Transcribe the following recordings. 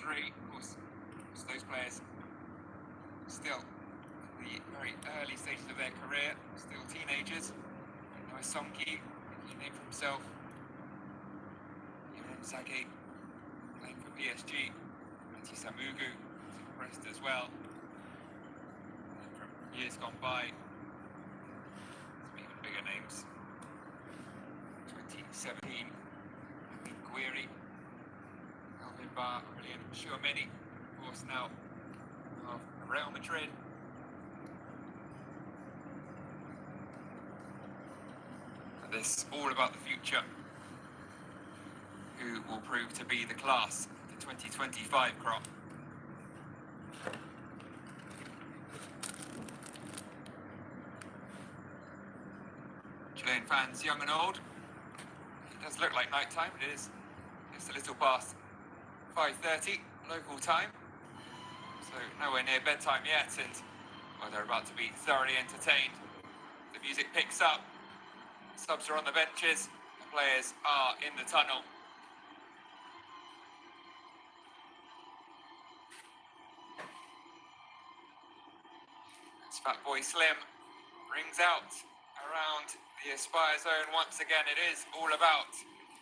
23, of course, those players still in the very early stages of their career, still teenagers. Noah Sonki, making a name for himself. Yerim Sage, playing for PSG. Mati Samugu, has impressed as well. And from years gone by, some even bigger names. 2017, Guiri, Alvin Bar, William Chouameni, of course now of Real Madrid. And this all about the future. Who will prove to be the class of the 2025 crop? Chilean fans, young and old. It does look like night time. It is just a little past 5:30 local time, so nowhere near bedtime yet, and well, they're about to be thoroughly entertained. The music picks up, subs are on the benches, the players are in the tunnel. As Fatboy Slim rings out around the Aspire zone once again. It is all about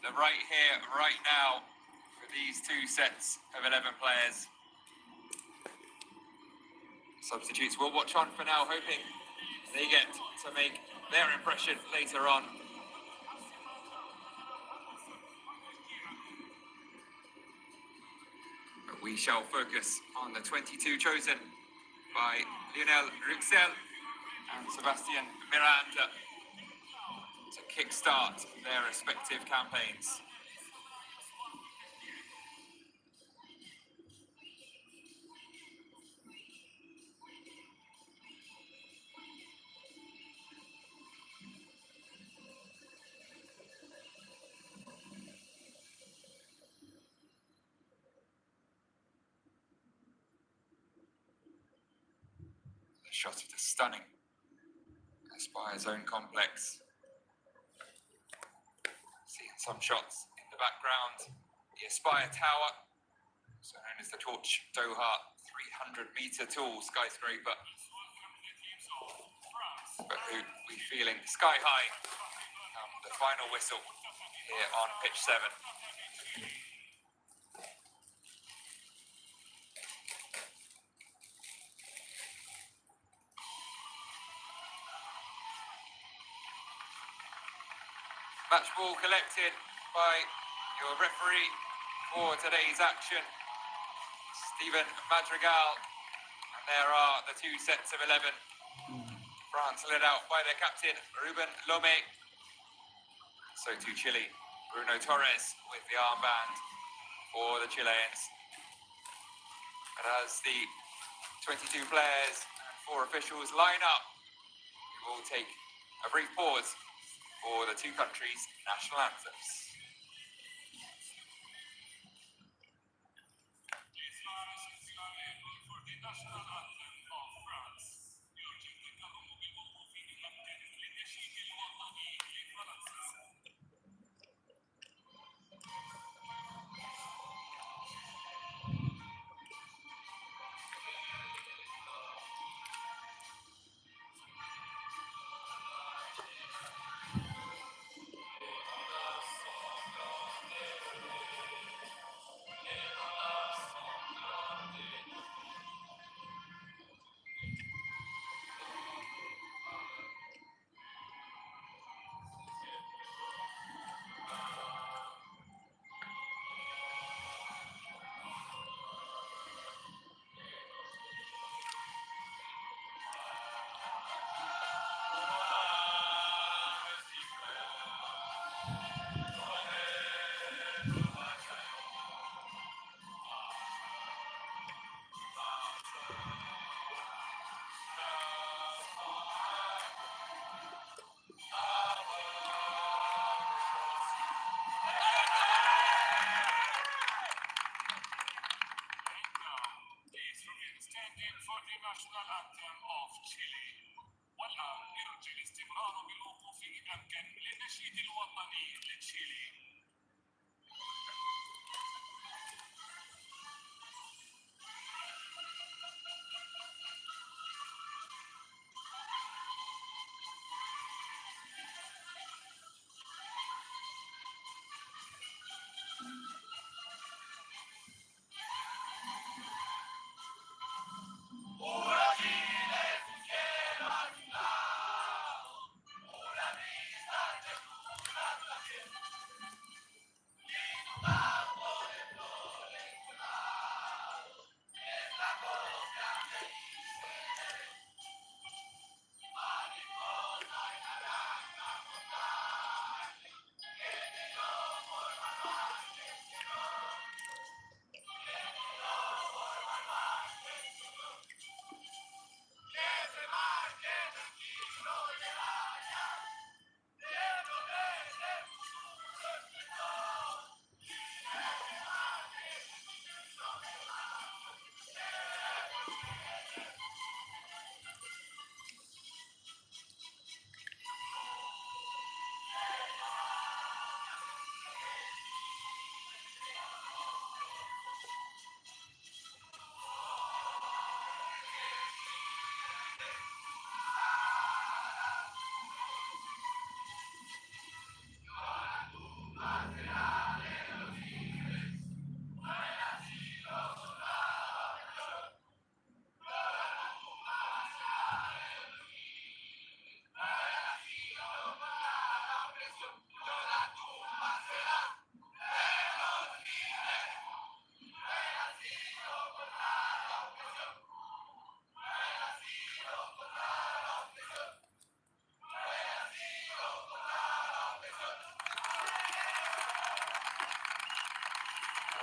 the right here, right now for these two sets of 11 players. Substitutes will watch on for now, hoping they get to make their impression later on. But we shall focus on the 22 chosen by Lionel Ruxel and Sebastian Miranda to kickstart their respective campaigns. The shot of the stunning Aspire zone complex. Seeing some shots in the background. The Aspire Tower, also known as the Torch Doha 300-meter tall skyscraper, but who we feeling sky high come the final whistle here on pitch 7. Match ball collected by your referee for today's action, Steven Madrigal, and there are the two sets of 11. France led out by their captain, Ruben Lomé. So too Chile, Bruno Torres with the armband for the Chileans. And as the 22 players and 4 officials line up, we will take a brief pause for the two countries' national anthems. national anthem of Chile. والآن يرجى الاستمرار بالوقوف أمكن للنشيد الوطني لتشيلي.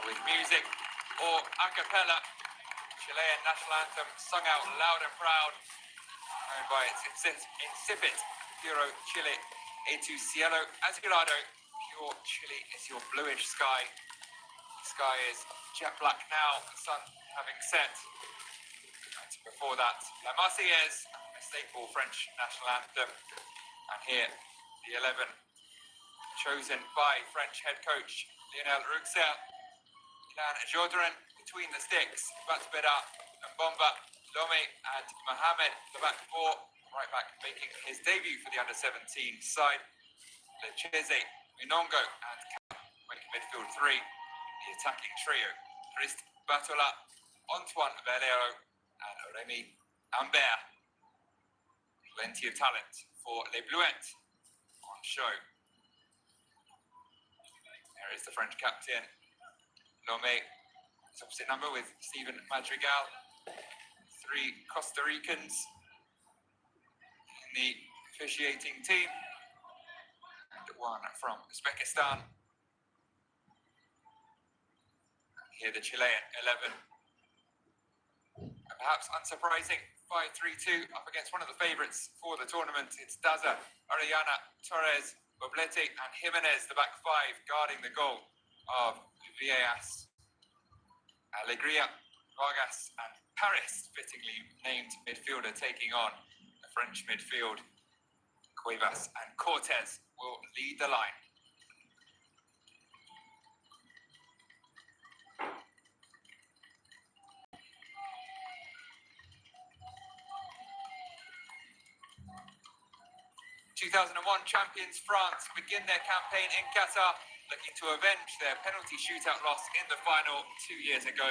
with music or a cappella. Chilean national anthem sung out loud and proud, known by its insipid Puro Chile e tu cielo azulado. Pure Chile is your bluish sky. The sky is jet black now, the sun having set. And before that, La Marseillaise, a staple French national anthem. And here, the 11 chosen by French head coach Lionel Ruxel. Ilan Jodren between the sticks, Batbeda, Mbomba, Lome and Mohamed, the back four. Right back making his debut for the under-17 side. Lecheze, Minongo and Cap make midfield three. The attacking trio, Christ Batola, Antoine Valero and Remy Ambert. Plenty of talent for Les Bluettes on show. There is the French captain, Lome, his opposite number with Steven Madrigal. Three Costa Ricans in the officiating team. And one from Uzbekistan. Here the Chilean 11. And perhaps unsurprising, 5-3-2 up against one of the favourites for the tournament. It's Daza, Ariana, Torres, Boblete and Jimenez, the back five, guarding the goal of Villegas. Alegria, Vargas and Paris, fittingly named midfielder, taking on the French midfield. Cuevas and Cortez will lead the line. '2001 champions France begin their campaign in Qatar, looking to avenge their penalty shootout loss in the final 2 years ago.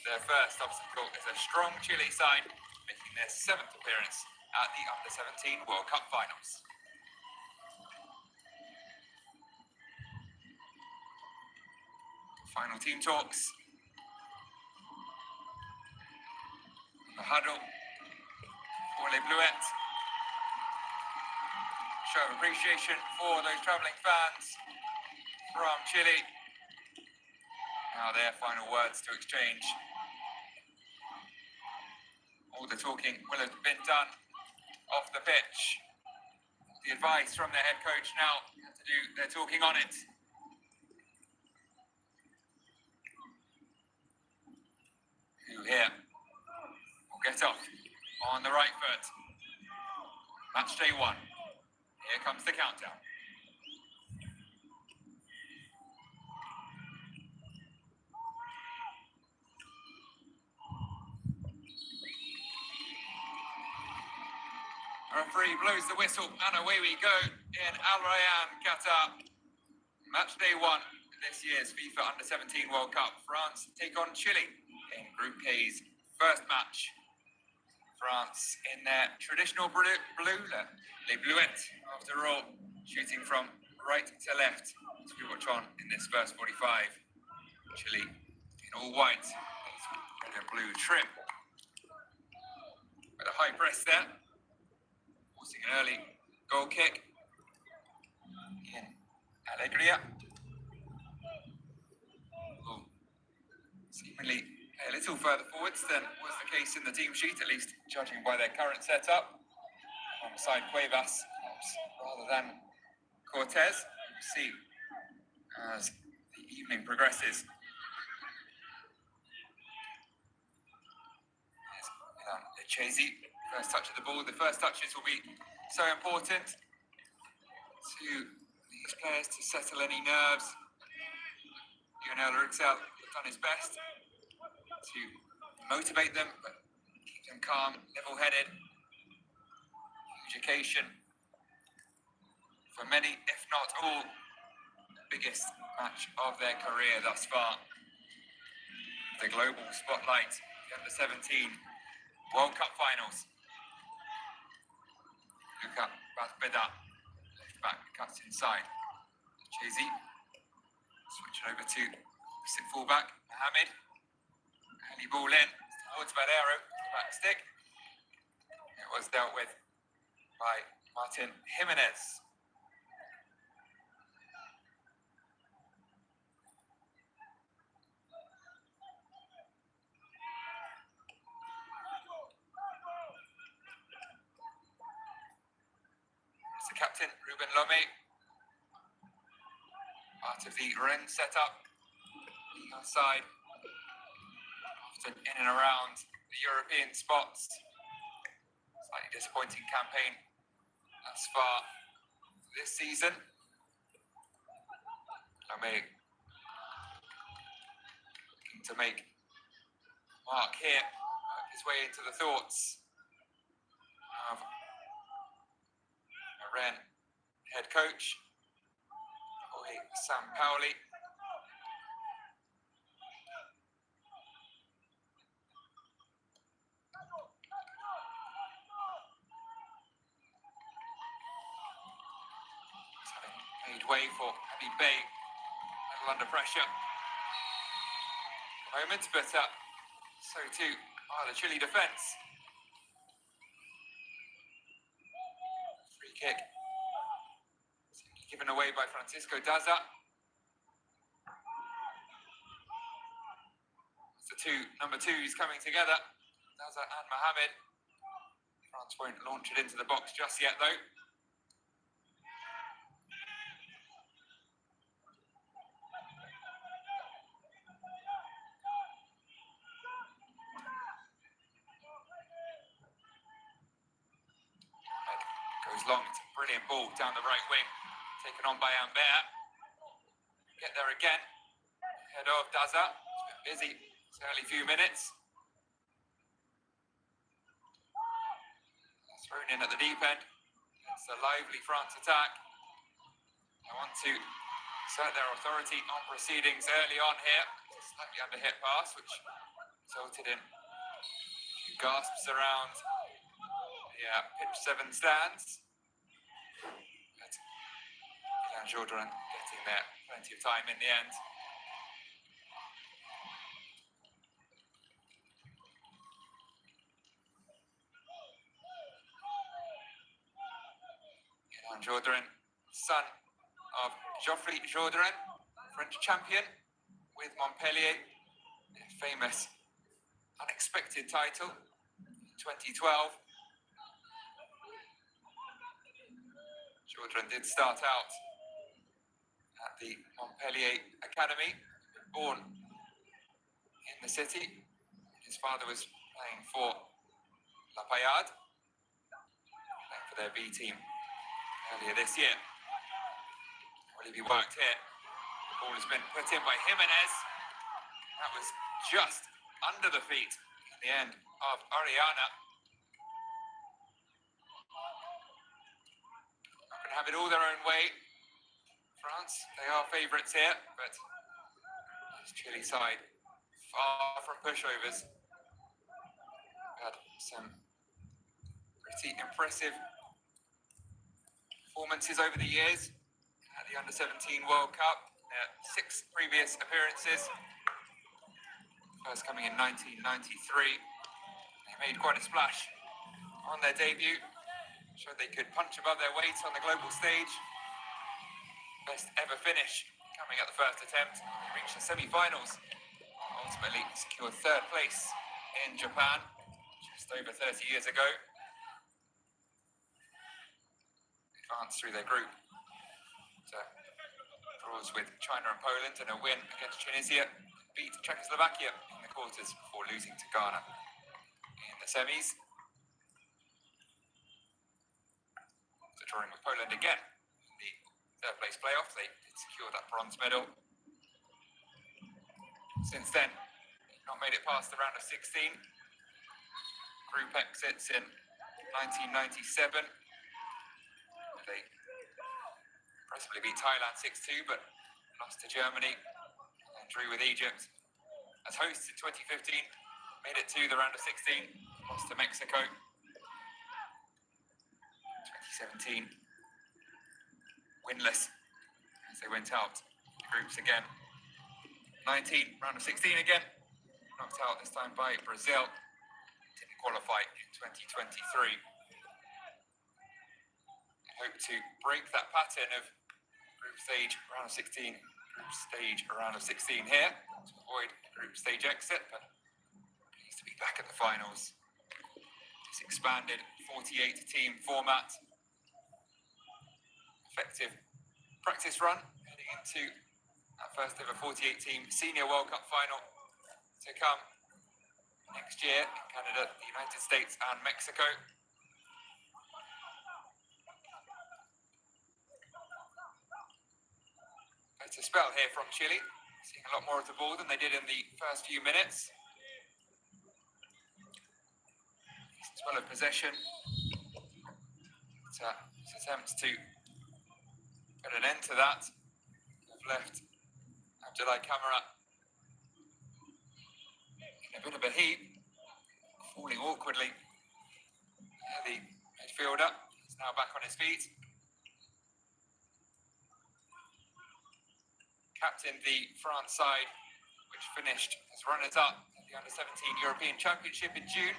Their first obstacle is a strong Chile side, making their 7th appearance at the Under-17 World Cup finals. Final team talks. The huddle for Les Bluettes. Show of appreciation for those travelling fans from Chile. Now their final words to exchange. All the talking will have been done off the pitch. The advice from their head coach now to do their talking on it. Who here will get off on the right foot. Match day 1. Here comes the countdown. Referee blows the whistle and away we go in Al Rayyan, Qatar. Match day 1 this year's FIFA Under-17 World Cup. France take on Chile in Group K's first match. France in their traditional blue, Les Bluettes, after all, shooting from right to left as we watch on in this first 45. Chile in all white, with a blue trim. With a high press there, forcing an early goal kick in Alegria. Ooh. Seemingly a little further forwards than was the case in the team sheet, at least judging by their current setup. Alongside Cuevas, rather than Cortez. We'll see as the evening progresses. Lecheze, first touch of the ball. The first touches will be so important to these players to settle any nerves. Lionel Ruxel has done his best to motivate them, but keep them calm, level-headed. Huge occasion for many, if not all, the biggest match of their career thus far. The global spotlight, the Under-17 World Cup finals. Luka Batbeda, left back, cuts inside. Lecheze, switch it over to sit fullback, Mohamed. Early ball in towards Valero, back stick. It was dealt with by Martin Jimenez. captain, Ruben Lome. Part of the Rennes setup. Outside. Often in and around the European spots. Slightly disappointing campaign thus far this season. Lome looking to make mark here, work his way into the thoughts of Rennes head coach Sam Paoli. Made way for Habib Bey, a little under pressure at the moment, but so too are the Chile defence. Free kick given away by Francisco Daza. It's the two number twos coming together, Daza and Mohamed. France won't launch it into the box just yet though. Goes long, it's a brilliant ball down the right wing, taken on by Ambert. Get there again, head of Daza. It's been busy this early few minutes. Thrown in at the deep end. It's a lively France attack. They want to assert their authority on proceedings early on here. It's a slightly under-hit pass, which resulted in a few gasps around the pitch 7 stands. But Jourdain getting there plenty of time in the end. Jourdain, son of Geoffrey Jourdain, French champion with Montpellier, their famous unexpected title in 2012. Jourdain did start out at the Montpellier Academy, born in the city. His father was playing for La Payade, playing for their B team earlier this year. Will he be worked here? The ball has been put in by Jimenez. That was just under the feet in the end of Ariana. Not going to have it all their own way. France, they are favourites here, but this Chile side far from pushovers. Had some pretty impressive performances over the years at the Under-17 World Cup. 6 previous appearances. First coming in 1993. They made quite a splash on their debut. Showed they could punch above their weight on the global stage. Best ever finish coming at the first attempt. They reached the semi-finals. Ultimately secured 3rd place in Japan just over 30 years ago. Advanced through their group to draws with China and Poland and a win against Tunisia. Beat Czechoslovakia in the quarters before losing to Ghana in the semis. So drawing with Poland again in the 3rd place playoff. They did secure that bronze medal. Since then, not made it past the round of 16. Group exits in 1997. They impressively beat Thailand 6-2, but lost to Germany and drew with Egypt. As hosts in 2015, made it to the round of 16, lost to Mexico. 2017, winless as they went out the groups again. 19, round of 16 again, knocked out this time by Brazil. Didn't qualify in 2023. Hope to break that pattern of group stage round of 16, group stage round of 16 here to avoid group stage exit, but pleased to be back at the finals. This expanded 48 team format effective practice run heading into that first ever 48-team Senior World Cup final to come next year in Canada, the United States and Mexico. Better spell here from Chile, seeing a lot more of the ball than they did in the first few minutes. As well of possession. Attempts to put an end to that. Have left Abdoulaye Camara in a bit of a heap, falling awkwardly. The midfielder is now back on his feet. Captained the France side, which finished as runners-up at the Under-17 European Championship in June.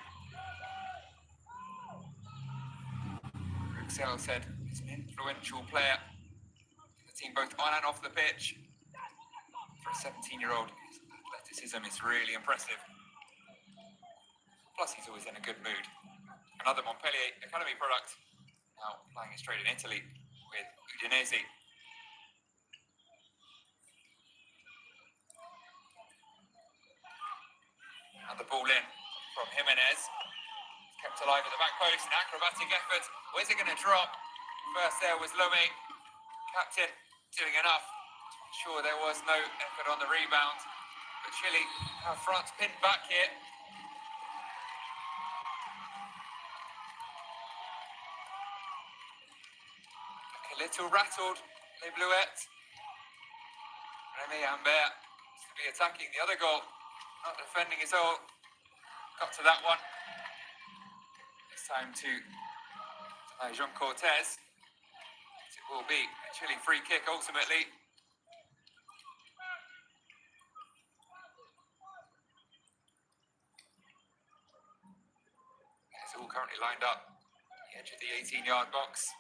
Ruxel said he's an influential player for the team both on and off the pitch. For a 17-year-old, his athleticism is really impressive. Plus, he's always in a good mood. Another Montpellier Academy product, now playing it straight in Italy with Udinese. And the ball in from Jimenez. Kept alive at the back post, an acrobatic effort. Where's it going to drop? First there was Lomé. Captain doing enough to ensure there was no effort on the rebound. But Chile have France pinned back here. A little rattled, Les Bleuettes. Remy Ambert to be attacking the other goal, not defending his own. Got to that one. This time to Jean Cortez. It will be a Chile free kick ultimately. It's all currently lined up at the edge of the 18-yard box.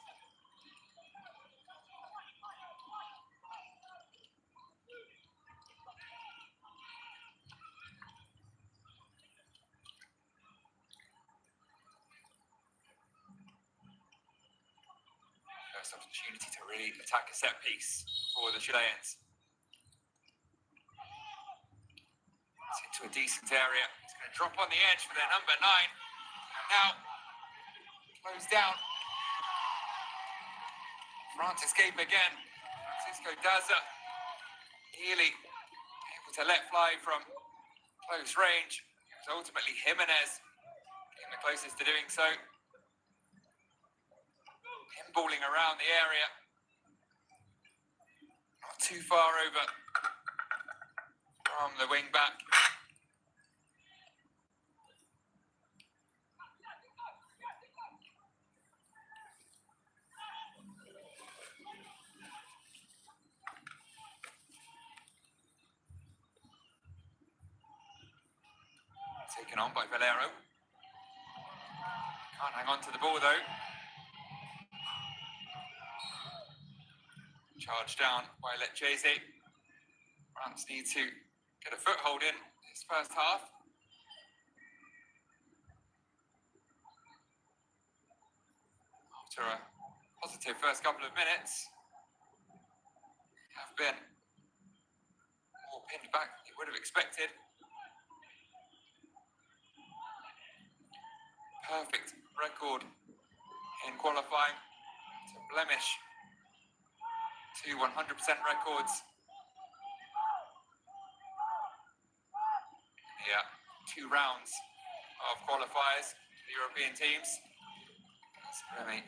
First opportunity to really attack a set piece for the Chileans. It's into a decent area. It's going to drop on the edge for their number 9. And now, close down. France escape again. Francisco Daza. Healy able to let fly from close range. It was ultimately Jimenez getting the closest to doing so. Balling around the area, not too far over from the wing back. Taken on by Valero. Can't hang on to the ball though. Charged down by Lecchese. France need to get a foothold in this first half. After a positive first couple of minutes, have been more pinned back than you would have expected. Perfect record in qualifying to blemish 2 100% records. Yeah, 2 rounds of qualifiers for the European teams. That's Remy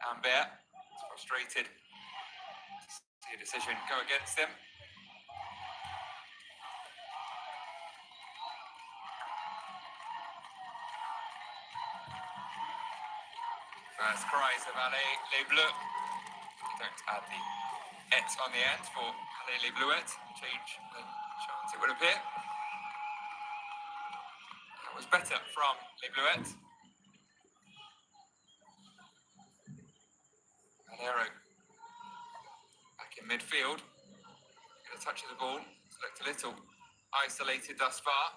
Ambert is frustrated to see a decision go against him. First cries of Allez les Bleus. You don't add the et on the end for Allez les Bleuettes. Change the chance it would appear. That was better from les Bleuettes. Valero back in midfield. Get a touch of the ball. It's looked a little isolated thus far.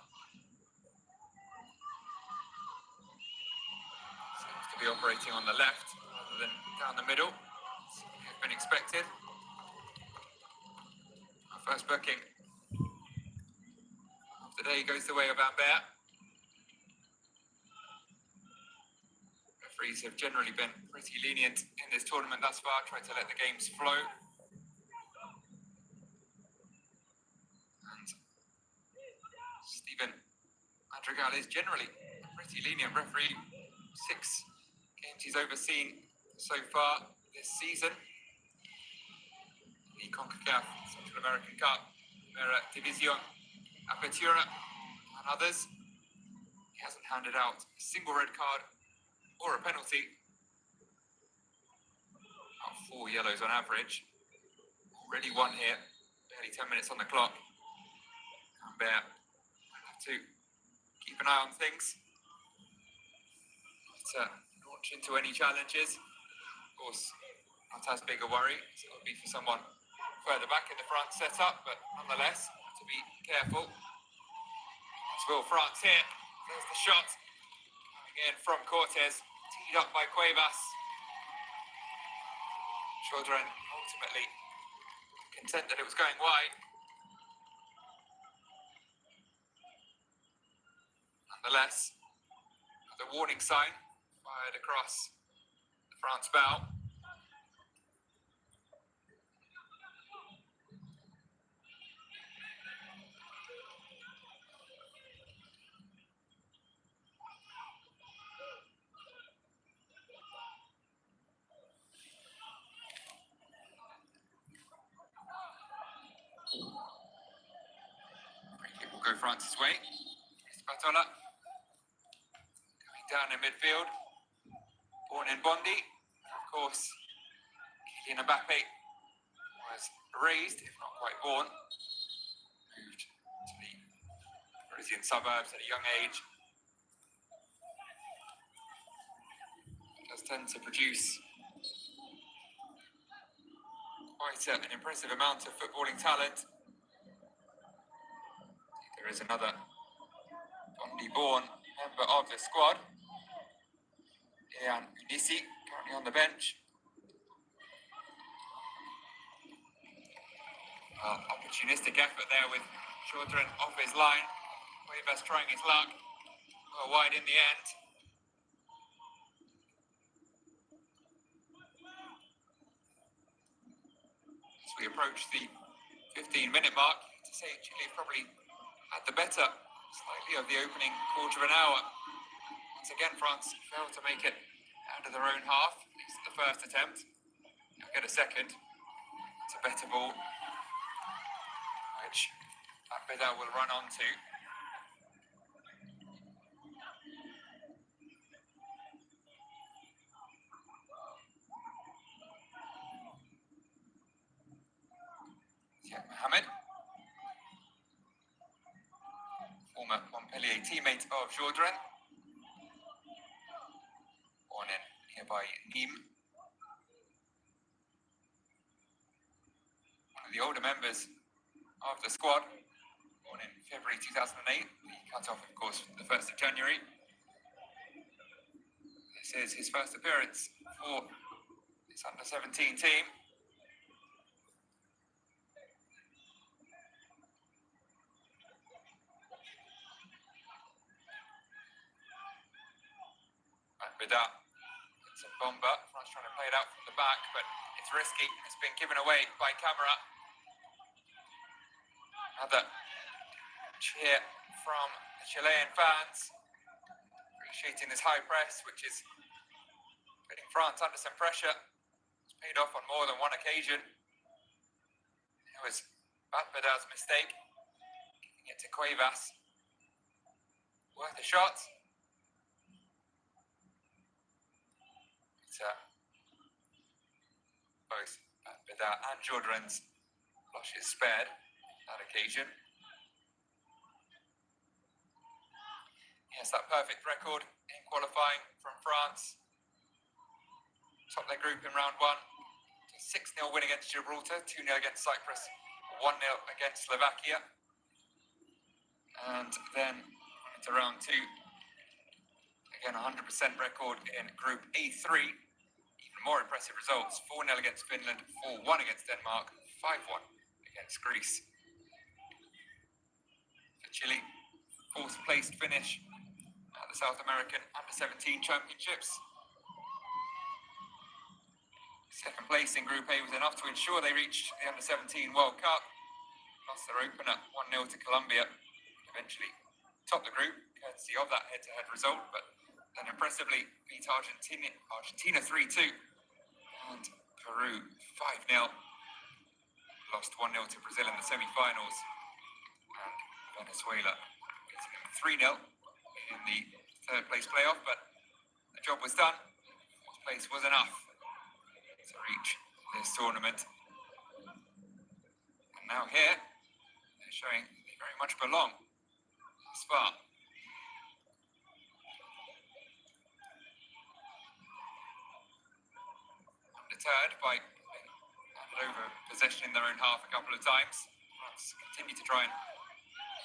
Seems to be operating on the left rather than down the middle. have been expected. Our first booking of the day goes the way of Ambert. Referees have generally been pretty lenient in this tournament thus far, tried to let the games flow. And Stephen Madrigal is generally a pretty lenient referee. 6 games he's overseen so far this season. The CONCACAF Central American Cup, Primera División, Apertura, and others. He hasn't handed out a single red card or a penalty. About 4 yellows on average. Already won here, barely 10 minutes on the clock. Ambert will have to keep an eye on things. Not launch into any challenges. Of course, not as big a worry as it would be for someone further back in the front setup, but nonetheless, to be careful. As will France here. There's the shot. Coming in from Cortez, teed up by Cuevas. Children ultimately content that it was going wide. Nonetheless, the warning sign fired across the France bow. It will go France's way. Spatola going down in midfield. Born in Bondy. Of course, Kylian Mbappe was raised, if not quite born. Moved to the Parisian suburbs at a young age. Does tend to produce quite an impressive amount of footballing talent. There is another Bondi-born member of the squad, Ian Unisi, currently on the bench. Opportunistic effort there with Chaudhry off his line. Cuevas trying his luck. Well, wide in the end. As we approach the 15-minute mark, to say Chile probably had the better slightly of the opening quarter of an hour. Once again, France failed to make it out of their own half. It's the first attempt. They'll get a second. It's a better ball, which Abedal will run onto. Mohamed, former Montpellier teammate of Chaudhry, born in nearby Nîmes. One of the older members of the squad, born in February 2008. The cut-off, of course, the 1st of January. This is his first appearance for this under-17 team. Vidal, it's a bomber. France trying to play it out from the back, but it's risky. It's been given away by Camara. Another cheer from the Chilean fans, appreciating this high press, which is putting France under some pressure. It's paid off on more than one occasion. It was Vidal's mistake, giving it to Cuevas. Worth a shot. Both Vidal and Chaudhry's flushes spared that occasion. Yes, that perfect record in qualifying from France. Top their group in round 1. 6-0 win against Gibraltar, 2-0 against Cyprus, 1-0 against Slovakia. And then into round 2. Again, 100% record in Group A3. Even more impressive results. 4-0 against Finland, 4-1 against Denmark, 5-1 against Greece. For Chile, 4th placed finish at the South American Under-17 Championships. 2nd place in Group A was enough to ensure they reached the Under-17 World Cup. Lost their opener 1-0 to Colombia. Eventually topped the group, courtesy of that head-to-head result, but then impressively beat Argentina 3-2 and Peru 5-0. Lost 1-0 to Brazil in the semi-finals, and Venezuela beating them 3-0 in the 3rd place playoff, but the job was done. 4th place was enough to reach this tournament. And now here, they're showing they very much belong thus far. Undeterred by being handed over possession in their own half a couple of times, France continue to try and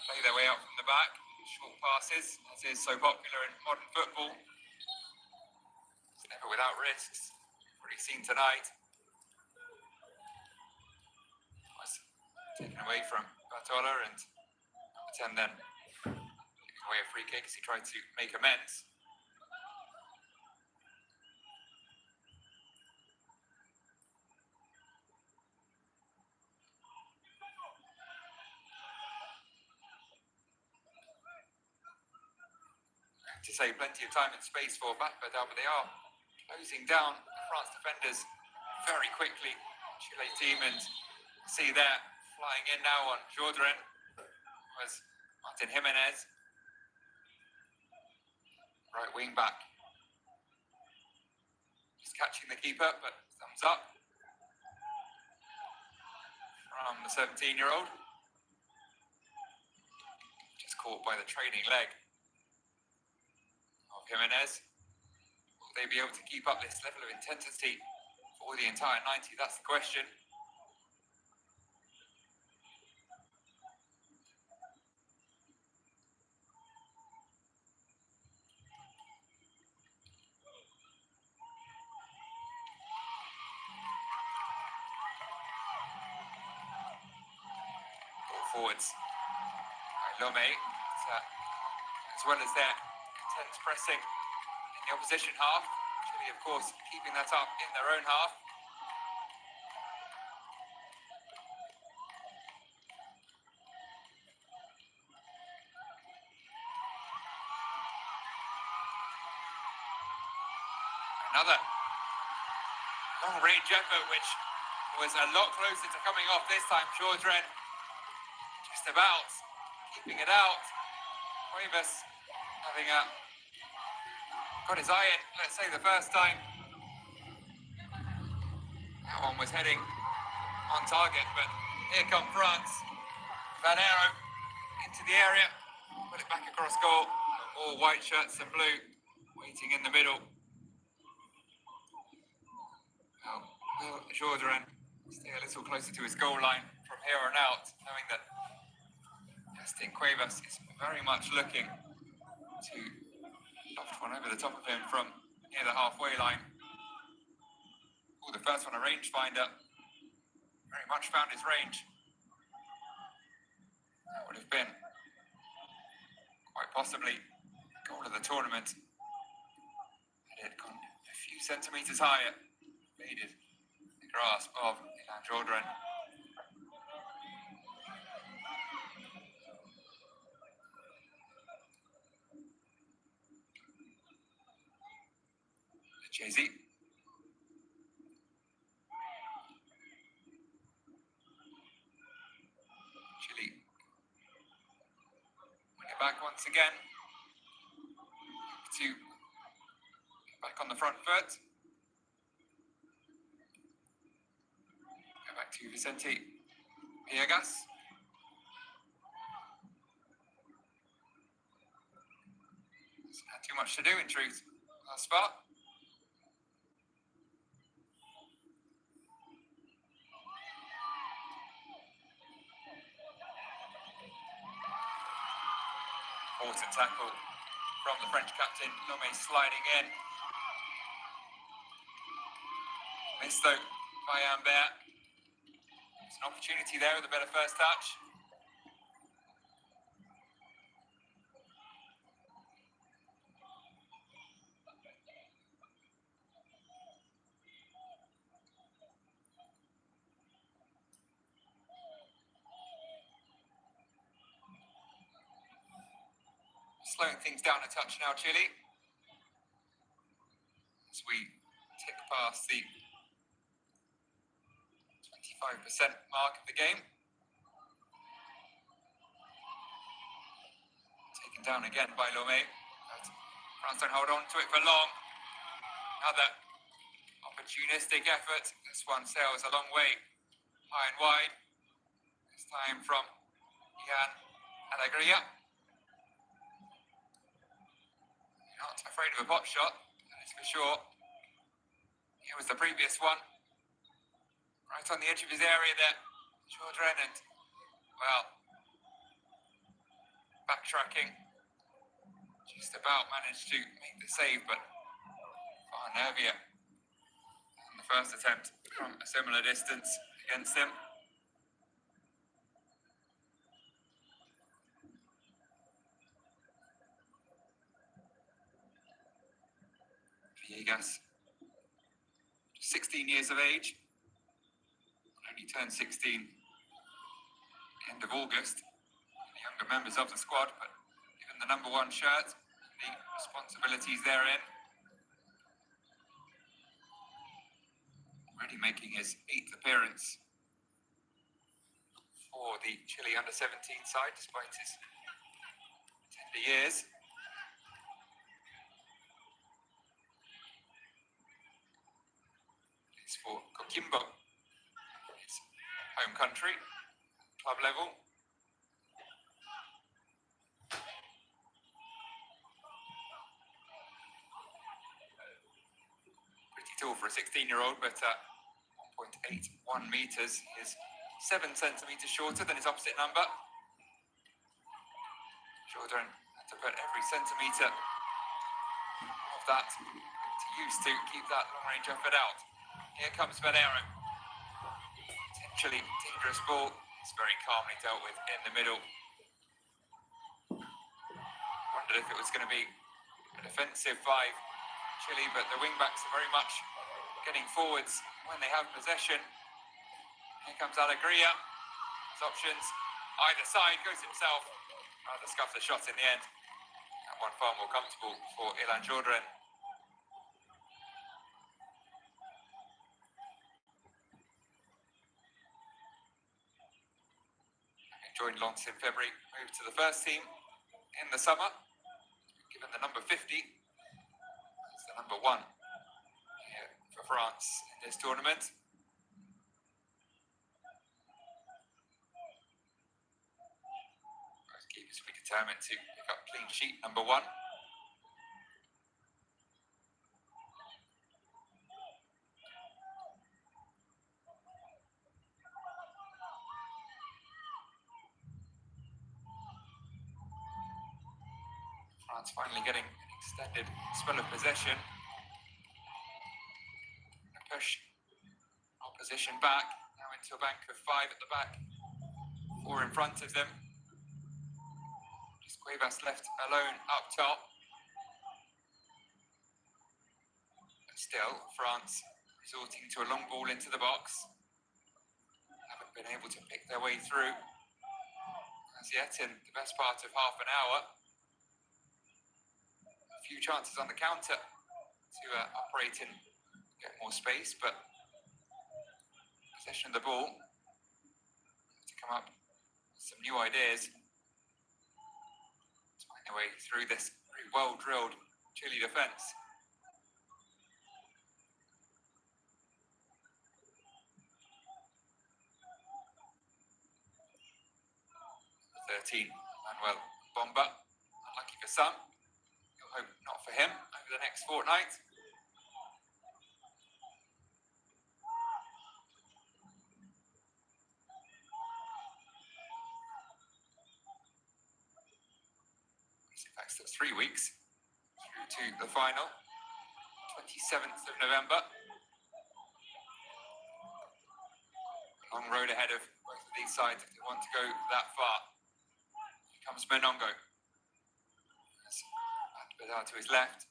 play their way out from the back. Short passes, as is so popular in modern football. It's never without risks. Already seen tonight. Was taken away from Bartola, and number 10 then giving away a free kick as he tried to make amends. To say plenty of time and space for Batbadal, but they are closing down the France defenders very quickly. Chile team, and see there flying in now on Jourdain was Martin Jimenez, right wing back. Just catching the keeper, but thumbs up from the 17-year-old. Just caught by the trailing leg of Jimenez. Will they be able to keep up this level of intensity for the entire 90? That's the question. Forwards by Lome, as well as their intense pressing in the opposition half. Chile, of course, keeping that up in their own half. Another long-range effort, which was a lot closer to coming off this time. Jourdain just about keeping it out. Cuevas having got his eye in, let's say, the first time. That one was heading on target, but here come France. Van Aero into the area, put it back across goal. All white shirts and blue waiting in the middle. Well, will Jourdain stay a little closer to his goal line from here on out, knowing that Cuevas is very much looking to loft one over the top of him from near the halfway line. Oh, the first one a rangefinder. Very much found his range. That would have been quite possibly goal of the tournament. It had gone a few centimetres higher. Evaded the grasp of Ilan Jourdain. Jay-Z. Chile win it back once again. To get back on the front foot. Go back to Vicente Villegas. Hasn't had too much to do, in truth, last spot. Important tackle from the French captain, Lome sliding in. Missed though by Ambert. It's an opportunity there with a better first touch. Slowing things down a touch now, Chile. As we tick past the 25% mark of the game. Taken down again by Lomé. France don't hold on to it for long. Another opportunistic effort. This one sails a long way, high and wide. This time from Ian Alegria. Not afraid of a pot shot, that is for sure. Here was the previous one. Right on the edge of his area there. Jourdain and, well, backtracking. Just about managed to make the save, but far nervier than the first attempt from a similar distance against him. Villegas, 16 years of age, only turned 16 end of August. The younger members of the squad, but given the number 1 shirt, the responsibilities therein. Already making his 8th appearance for the Chile under-17 side, despite his tender years. It's for Coquimbo, his home country, club level. Pretty tall for a 16-year-old, but 1.81 meters is 7 centimeters shorter than his opposite number. Jourdain had to put every centimeter of that to use to keep that long-range effort out. Here comes Valero. Potentially dangerous ball. It's very calmly dealt with in the middle. Wondered if it was going to be a defensive 5 Chile, but the wing-backs are very much getting forwards when they have possession. Here comes Alegria. His options either side, goes himself. Rather scuffs the shot in the end. That one far more comfortable for Ilan Jourdain. Joined Lens in February, moved to the first team in the summer. Given the number 50, it's the number 1 here for France in this tournament. Both keepers will be determined to pick up clean sheet number 1. France finally getting an extended spell of possession. Push opposition back, now into a bank of 5 at the back, 4 in front of them. Just Cuevas left alone up top. But still, France resorting to a long ball into the box. Haven't been able to pick their way through as yet in the best part of half an hour. A few chances on the counter to operate in, get more space, but possession of the ball to come up with some new ideas to find their way through this very well-drilled Chile defence. The 13, Manuel Bomba, unlucky for some. You'll hope not for him over the next fortnight. In fact, still 3 weeks through to the final, 27th of November. Long road ahead of both of these sides if they want to go that far. Here comes Menongo. Bedard to his left.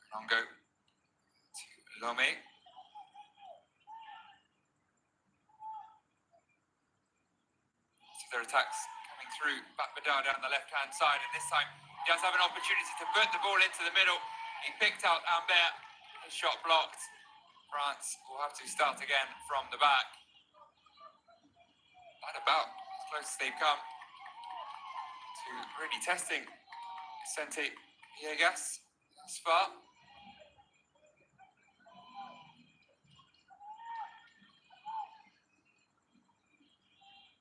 Menongo to Lome. So their attacks coming through. Back Bedard down the left-hand side, and this time he does have an opportunity to put the ball into the middle. He picked out Ambert. His shot blocked. France will have to start again from the back. And about as close as they've come to really testing Vicente Villegas thus far.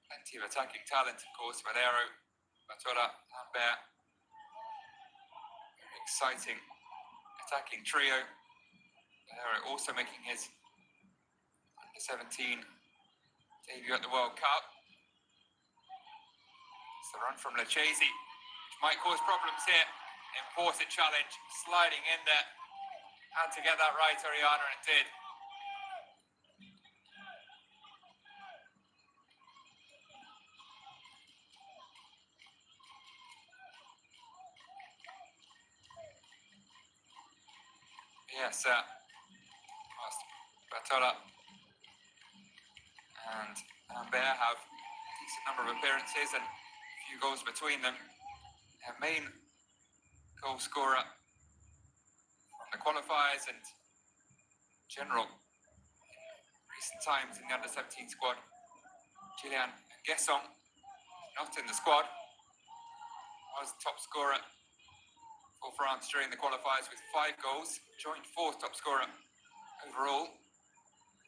Plenty of attacking talent, of course. Valero, Batola, Ambert. Very exciting attacking trio. Valero also making his under-17 debut at the World Cup. It's the run from Lachese, which might cause problems here. Important challenge, sliding in there. Had to get that right, Oriana, and did. Yes, Batola and Ambert have a decent number of appearances and a few goals between them. Their main goal scorer from the qualifiers and general recent times in the under-17 squad, Julian Guesson, not in the squad, was top scorer for France during the qualifiers with 5 goals, joint 4th top scorer overall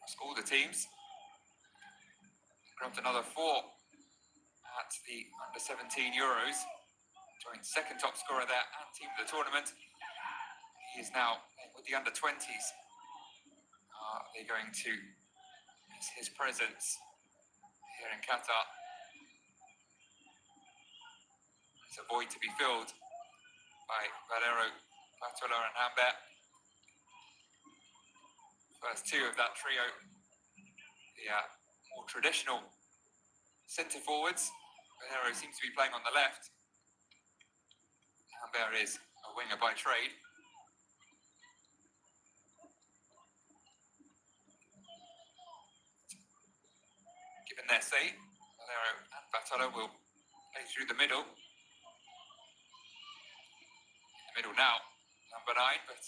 across all the teams. Grabbed another 4 at the under-17 Euros, joint 2nd top scorer there and team of the tournament. He is now playing with the under-20s. Are they going to miss his presence here in Qatar? There's a void to be filled by Valero, Batola and Ambert. First 2 of that trio, the more traditional centre forwards. Valero seems to be playing on the left. Ambert is a winger by trade. Given their say, Valero and Batola will play through the middle. Middle now, number 9, but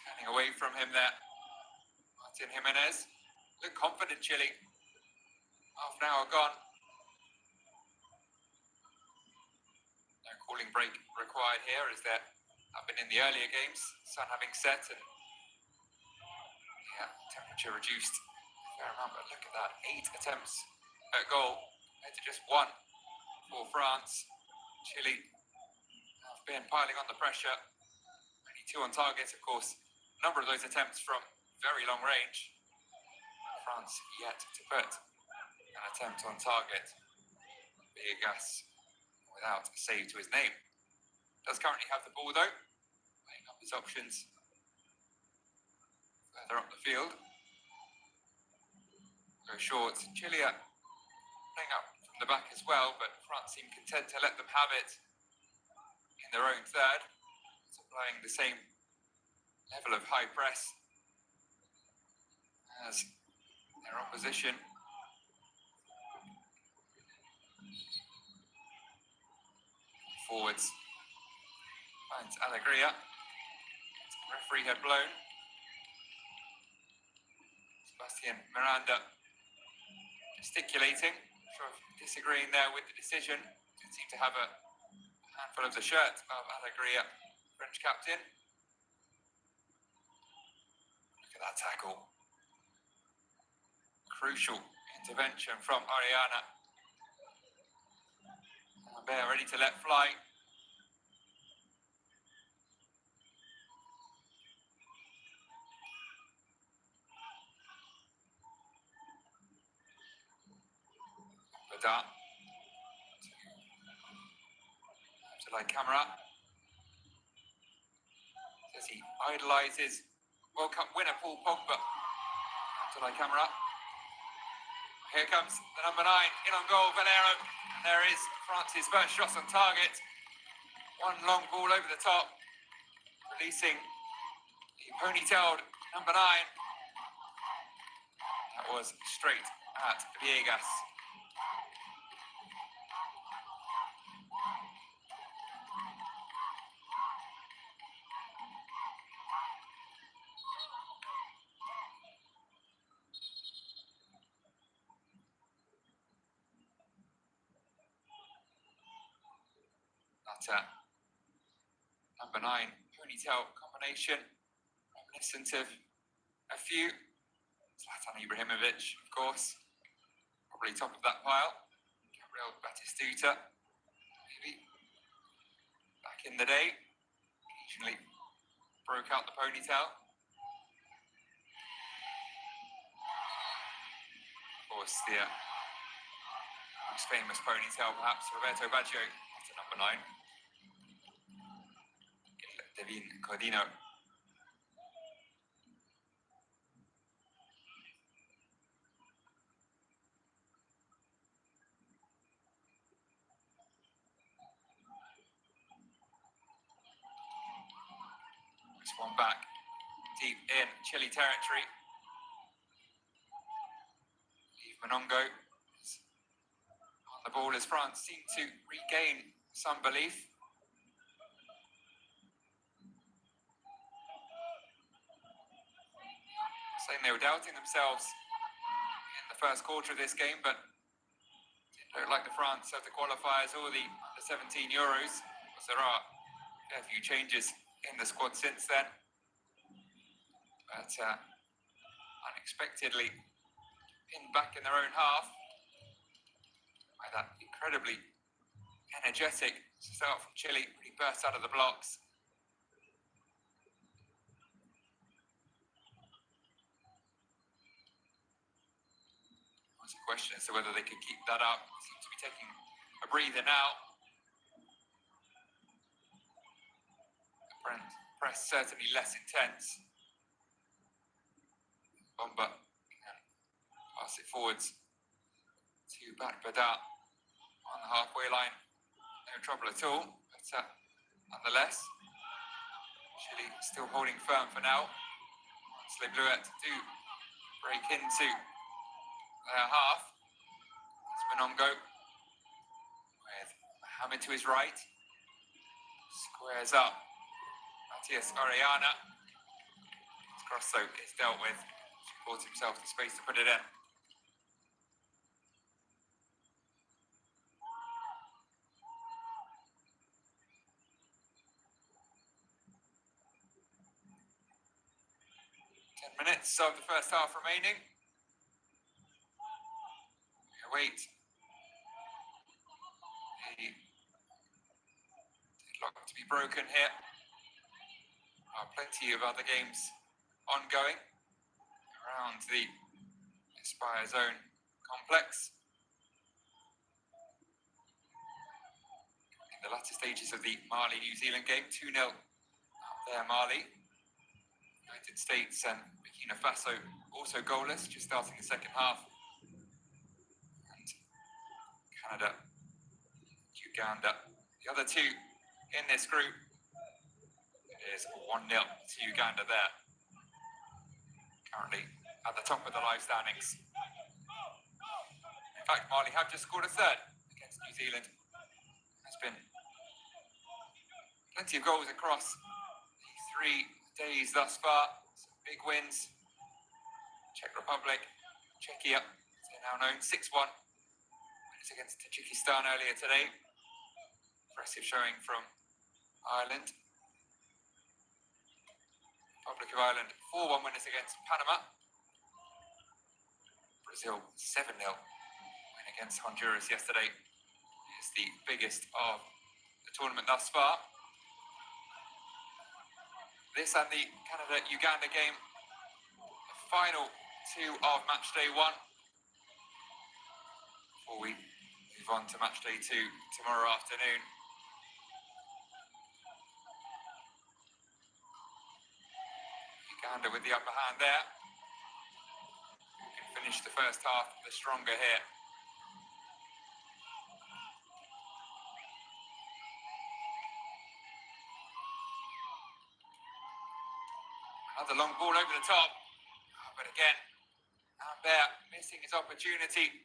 turning away from him there, Martin Jimenez. Look confident, Chile. Half an hour gone. No cooling break required here, as there have been in the earlier games. Sun having set and temperature reduced a fair amount, but look at that, 8 attempts at goal, compared to just 1 for France. Chile been piling on the pressure, only 2 on target, of course. A number of those attempts from very long range. France yet to put an attempt on target. Villegas without a save to his name. Does currently have the ball though, weighing up his options further up the field. Go short. Chile playing up from the back as well, but France seem content to let them have it in their own third, supplying the same level of high press as their opposition. Forwards finds Alegria. Referee had blown. Sebastian Miranda gesticulating, sort of disagreeing there with the decision. Didn't seem to have a handful of the shirt of Alegria, French captain. Look at that tackle. Crucial intervention from Oriana. Ambert ready to let fly. Bedard. To like camera. Says he idolizes World Cup winner Paul Pogba. To my camera. Here comes the number 9 in on goal, Valero. And there is France's first shot on target. One long ball over the top, releasing the ponytailed number 9. That was straight at Viegas. That number 9 ponytail combination, reminiscent of a few. Zlatan Ibrahimovic, of course, probably top of that pile. Gabriel Batistuta, maybe back in the day, occasionally broke out the ponytail. Of course, the most famous ponytail, perhaps, Roberto Baggio, after number 9. Devin Codino. This one back, deep in Chile territory. Yves Monongo on the ball as France seem to regain some belief. Saying they were doubting themselves in the first quarter of this game, but didn't look like the France of the qualifiers or the under-17 Euros, because there are a few changes in the squad since then. But unexpectedly pinned back in their own half by that incredibly energetic start from Chile, really burst out of the blocks. It's a question as to whether they could keep that up. They seem to be taking a breather now. The press certainly less intense. Bomba can pass it forwards to Bada on the halfway line. No trouble at all, but nonetheless, Chile still holding firm for now. Once Les Bleuets do break into their half. It's Monongo with Mohamed to his right. Squares up. Matias Orellana. His cross though is dealt with. He bought himself the space to put it in. Minutes of the first half remaining. We await the deadlock to be broken here. Plenty of other games ongoing around the Aspire Zone complex. In the latter stages of the Mali-New Zealand game, 2-0 up there, Mali. United States and Burkina Faso also goalless, just starting the second half. And Canada, Uganda, the other two in this group. It is 1-0 to Uganda there. Currently at the top of the live standings. In fact, Mali have just scored a third against New Zealand. There's been plenty of goals across the 3 days thus far. Some big wins. Czech Republic, Czechia, they're now known, 6-1. Winners against Tajikistan earlier today. Impressive showing from Ireland. Republic of Ireland, 4-1 winners against Panama. Brazil, 7-0 win against Honduras yesterday. It's the biggest of the tournament thus far. This and the Canada-Uganda game, the final 2 of match day 1. Before we move on to match day 2 tomorrow afternoon. Miranda with the upper hand there. Who can finish the first half the stronger here? Another long ball over the top. But again, Ambert missing his opportunity.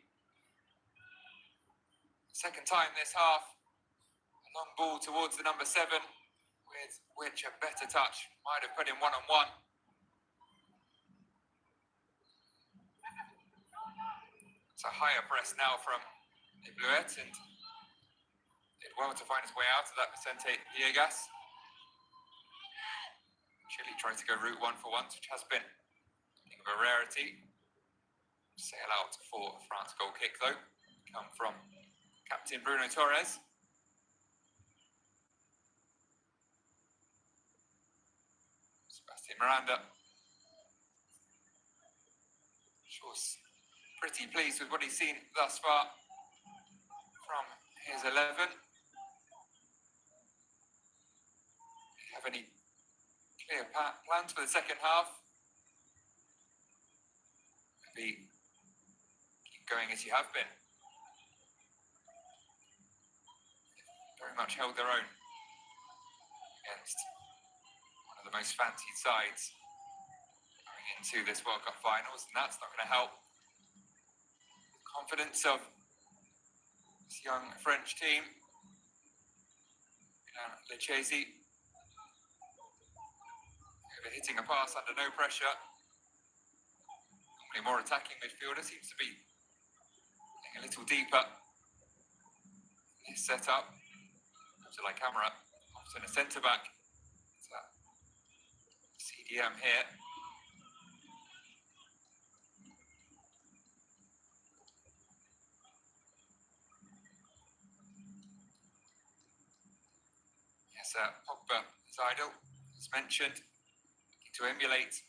Second time this half. A long ball towards the number 7, with which a better touch might have put him one-on-one. It's a higher press now from the Bluet, and did well to find his way out of that Vicente Villegas. Chile tried to go route 1 for once, which has been something of a rarity. Sail out for a France goal kick, though. Come from captain Bruno Torres. Sebastian Miranda. Sure, pretty pleased with what he's seen thus far from his 11. Have any clear plans for the second half? Maybe keep going as you have been. Very much held their own against one of the most fancied sides going into this World Cup finals, and that's not going to help the confidence of this young French team. Lechesi hitting a pass under no pressure. Normally more attacking midfielder, seems to be getting a little deeper in his setup. To like camera, often a centre back. It's a CDM here. Yes, Pogba is idle, as mentioned. To emulate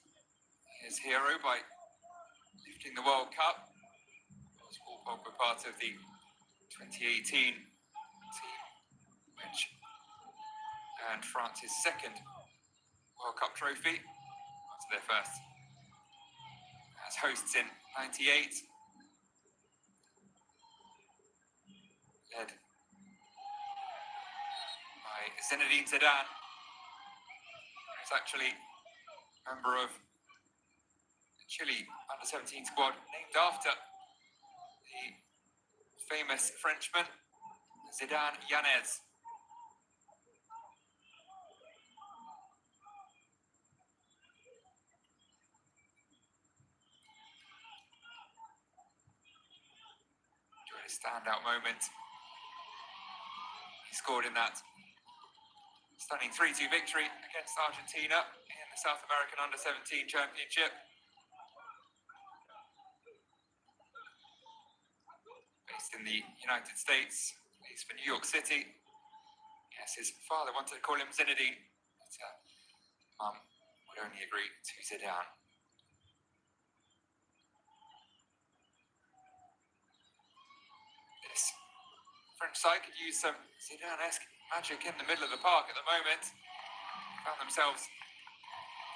his hero by lifting the World Cup. Was Paul Pogba part of the 2018 team, which earned France's second World Cup trophy after their first as hosts in '98. Led by Zinedine Zidane. He's actually member of the Chile under-17 squad, named after the famous Frenchman Zidane Yanez. Enjoyed a standout moment. He scored in that stunning 3-2 victory against Argentina in the South American Under-17 Championship. Based in the United States, plays for New York City. Yes, his father wanted to call him Zinedine, but Mum would only agree to Zidane. This French side could use some Zidane-esque magic in the middle of the park at the moment. Found themselves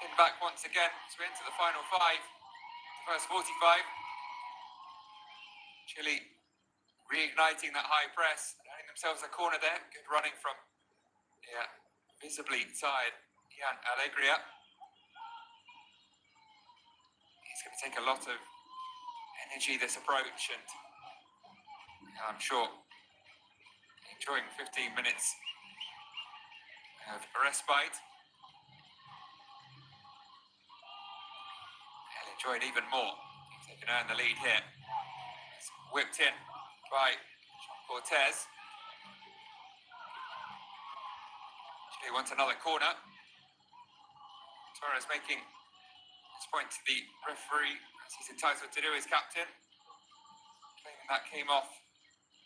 in back once again to enter the final 5. The first 45. Chile reigniting that high press, earning themselves a corner there. Good running from visibly tired Ian Alegria. It's going to take a lot of energy, this approach, and I'm sure enjoying 15 minutes of respite. He'll enjoy it even more if they can earn the lead here. It's whipped in by Cortez. Chile wants another corner. Torres making this point to the referee, as he's entitled to do as captain. Claiming that came off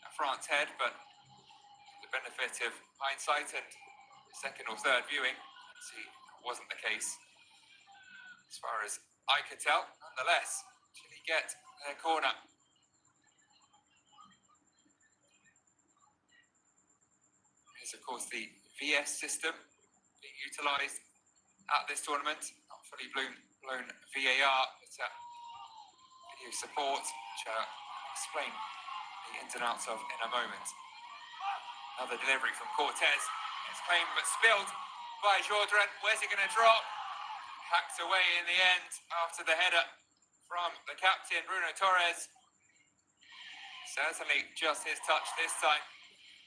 a France head, but the benefit of hindsight and second or third viewing, see, it wasn't the case as far as I could tell. Nonetheless, Chile get their corner. Here's, of course, the VS system being utilised at this tournament. Not fully bloomed blown VAR, but video support, which I'll explain the ins and outs of in a moment. Another delivery from Cortez. It's claimed but spilled by Jourdren. Where's he going to drop? Hacked away in the end after the header from the captain, Bruno Torres. Certainly just his touch this time.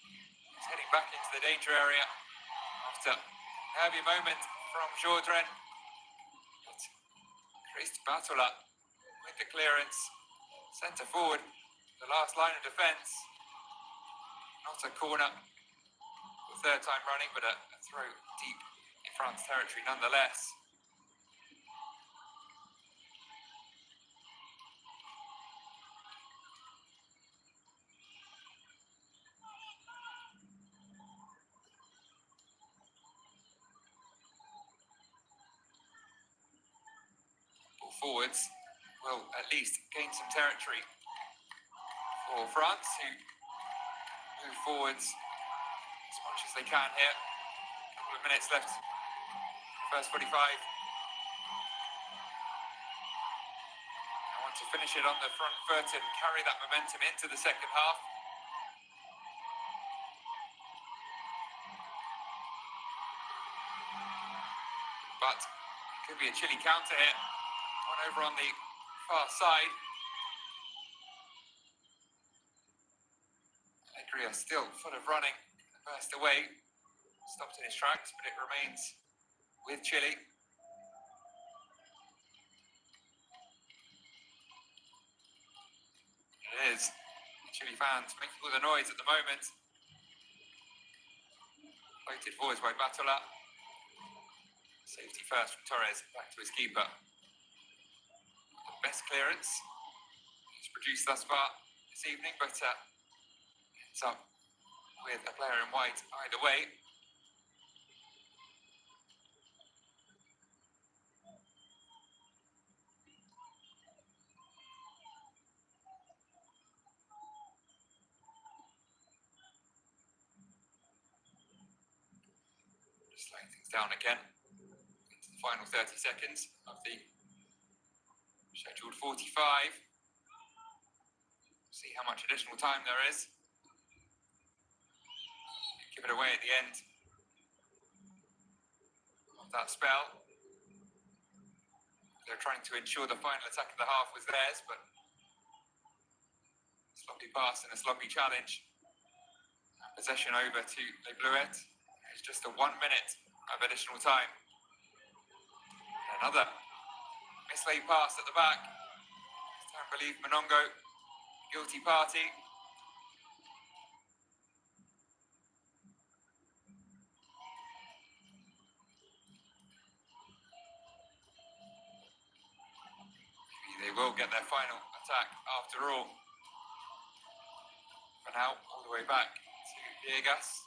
He's heading back into the danger area after a heavy moment from Jourdren. But Christ Batola with the clearance. Centre forward, the last line of defence. Not a corner, the third time running, but a throw deep in France territory nonetheless. Forwards will at least gain some territory for France, who move forwards as much as they can here. A couple of minutes left, first 45. I want to finish it on the front foot and carry that momentum into the second half. But it could be a Chile counter here. One over on the far side. Allegri are still full of running. Burst away. Stopped in his tracks, but it remains with Chile. It is. Chile fans making all the noise at the moment. Floated forwards by Batola. Safety first from Torres, back to his keeper. Best clearance he's produced thus far this evening, but ends up with a player in white either way. Just slowing things down again into the final 30 seconds of the scheduled 45. See how much additional time there is. Give it away at the end of that spell. They're trying to ensure the final attack of the half was theirs, but a sloppy pass and a sloppy challenge. And possession over to Les Bleuettes. It's just a 1 minute of additional time. Another mislaid pass at the back. This time, I believe Monongo, guilty party. Maybe they will get their final attack after all. For now, all the way back to Viegas.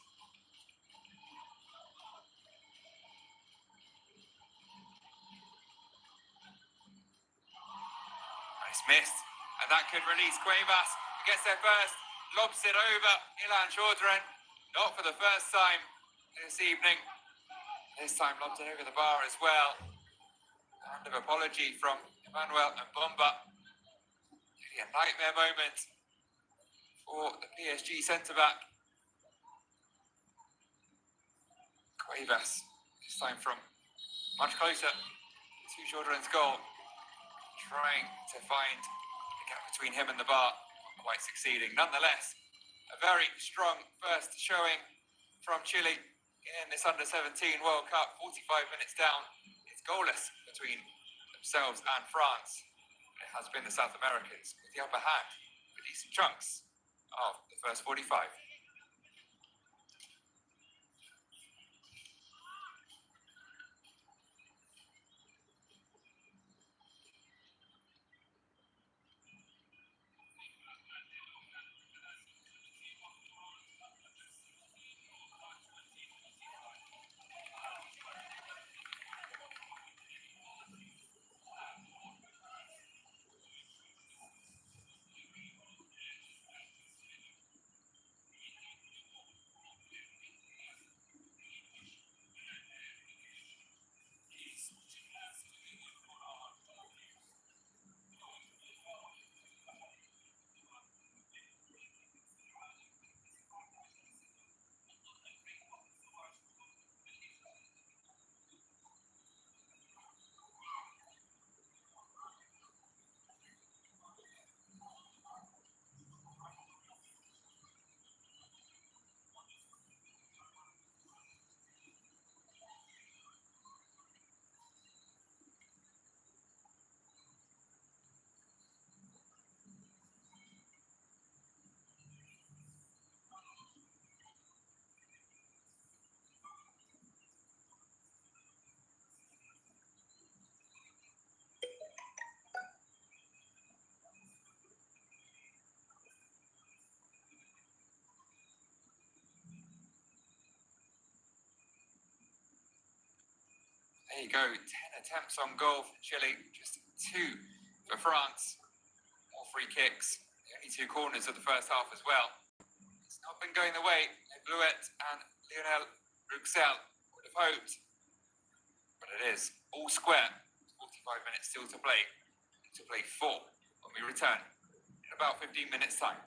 It's missed, and that could release Cuevas. He gets there first, lobs it over Ilan Jourdren. Not for the first time this evening. This time lobbed it over the bar as well. Hand of apology from Emmanuel and Bomba. Really a nightmare moment for the PSG centre-back. Cuevas, this time from much closer to Jourdren's goal. Trying to find the gap between him and the bar, quite succeeding. Nonetheless, a very strong first showing from Chile in this under-17 World Cup. 45 minutes down, it's goalless between themselves and France. It has been the South Americans with the upper hand for decent chunks of the first 45. There you go, 10 attempts on goal for Chile, just 2 for France. More free kicks, the only 2 corners of the first half as well. It's not been going the way Bluet and Lionel Ruxel would have hoped, but it is all square. 45 minutes still to play 4 when we return in about 15 minutes time.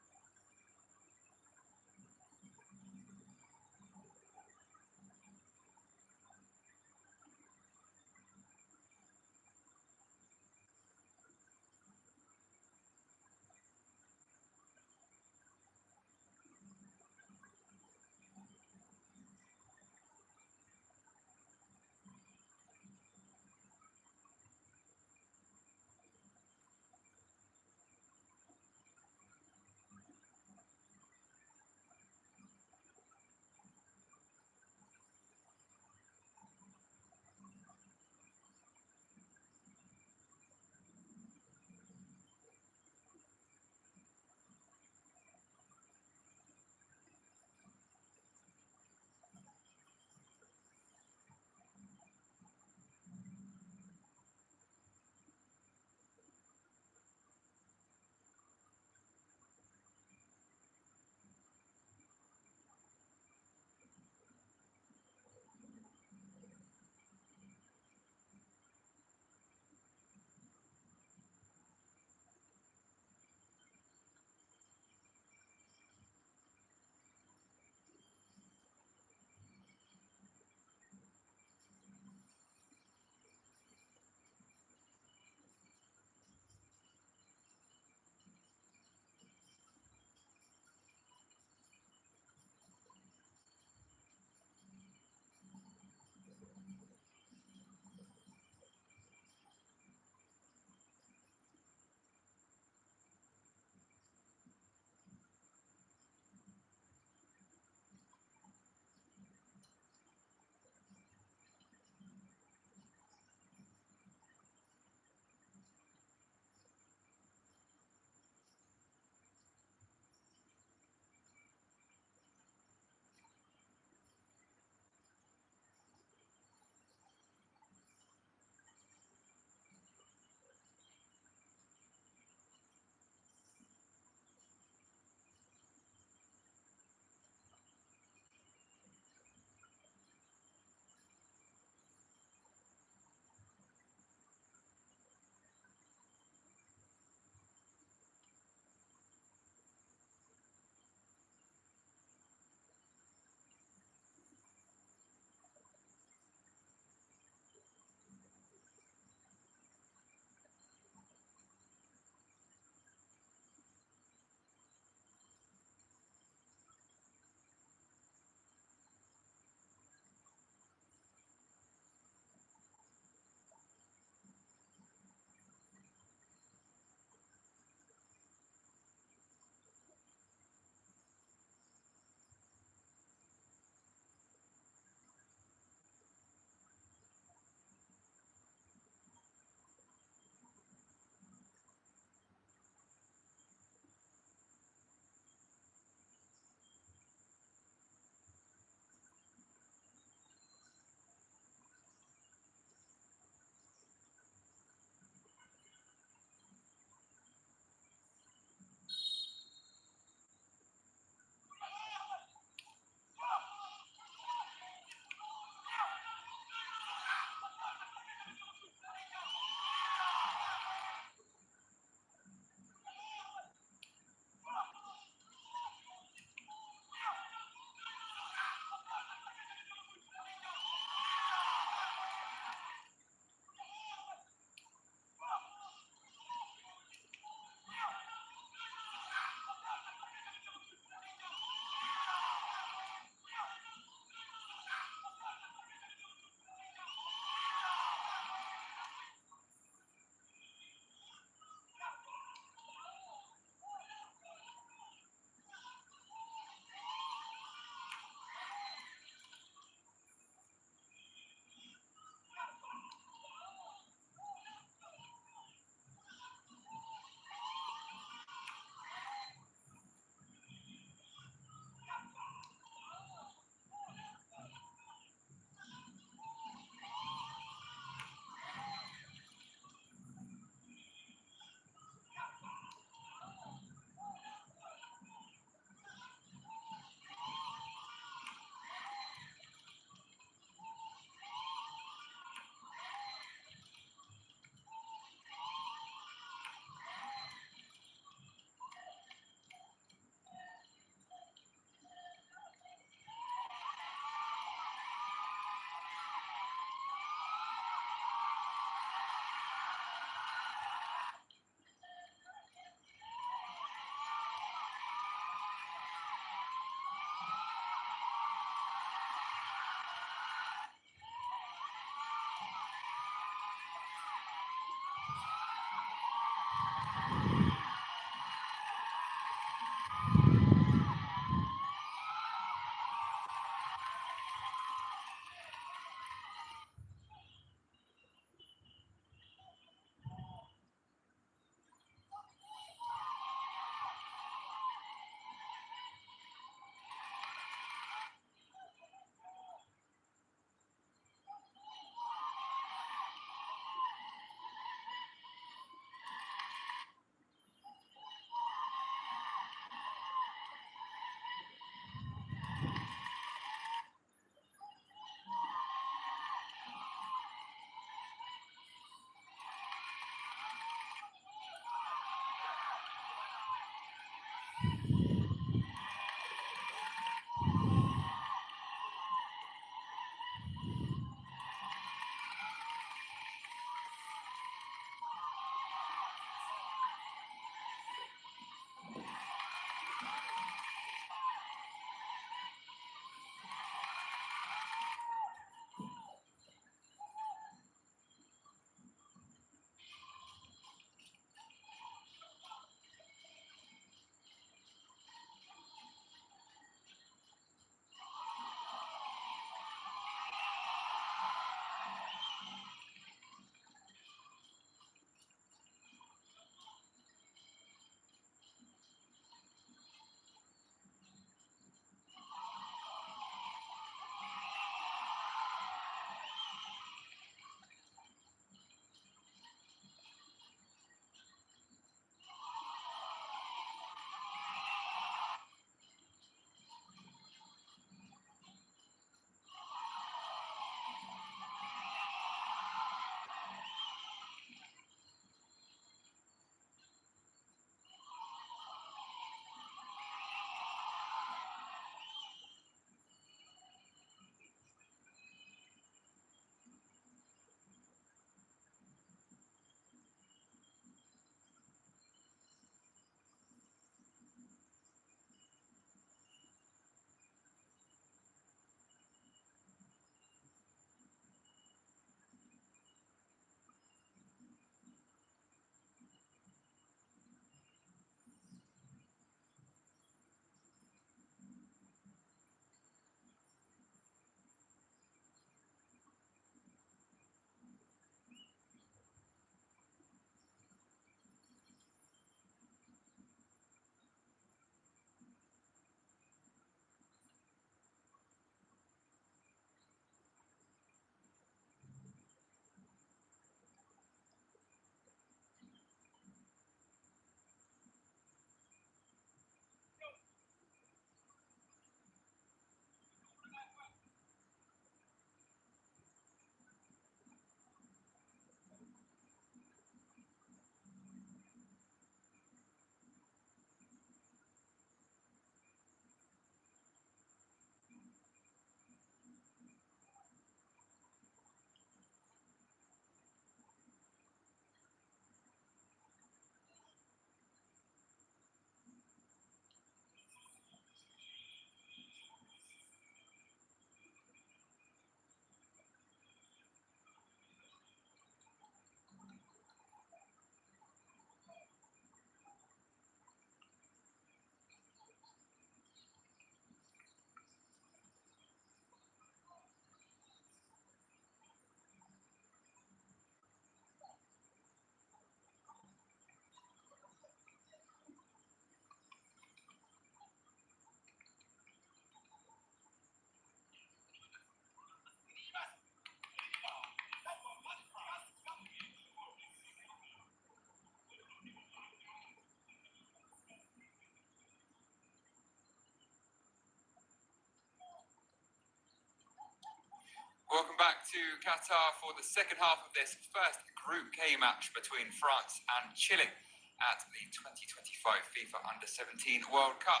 back to Qatar for the second half of this first Group K match between France and Chile at the 2025 FIFA Under-17 World Cup.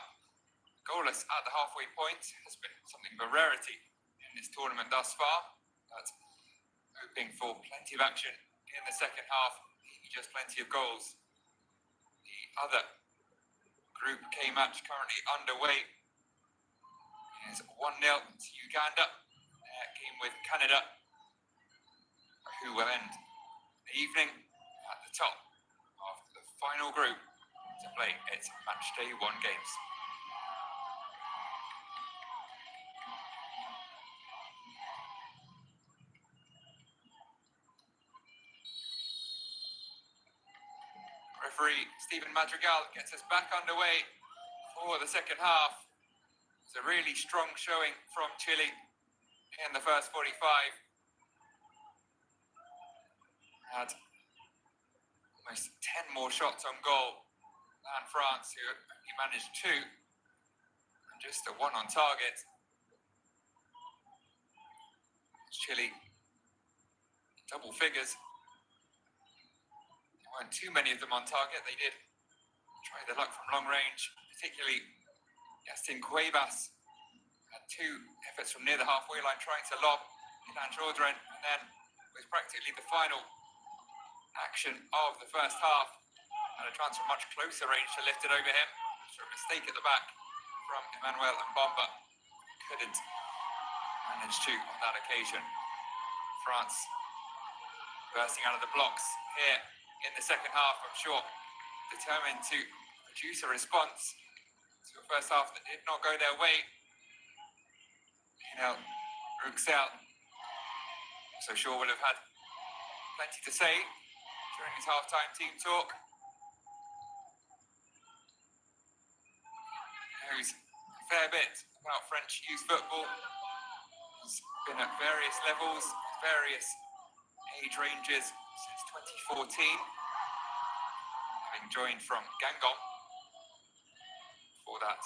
Goalless at the halfway point has been something of a rarity in this tournament thus far, but hoping for plenty of action in the second half, just plenty of goals. The other Group K match currently underway is 1-0 to Uganda. Game with Canada, who will end the evening at the top of the final group to play its matchday 1 games. Referee Stephen Madrigal gets us back underway for the second half. It's a really strong showing from Chile in the first 45. Had almost 10 more shots on goal than France, who only managed 2, and just a 1 on target. Chile, double figures. There weren't too many of them on target. They did try their luck from long range, particularly Justin Cuevas had 2 efforts from near the halfway line trying to lob Ilan Jordan, and then with practically the final action of the first half, had a chance from much closer range to lift it over him. So a mistake at the back from Emmanuel Mbamba. Couldn't manage to on that occasion. France bursting out of the blocks here in the second half, I'm sure, determined to produce a response to a first half that did not go their way. Ruxel, so sure will have had plenty to say during his half-time team talk. He knows a fair bit about French youth football. He's been at various levels, various age ranges since 2014, having joined from Guingamp. Before that,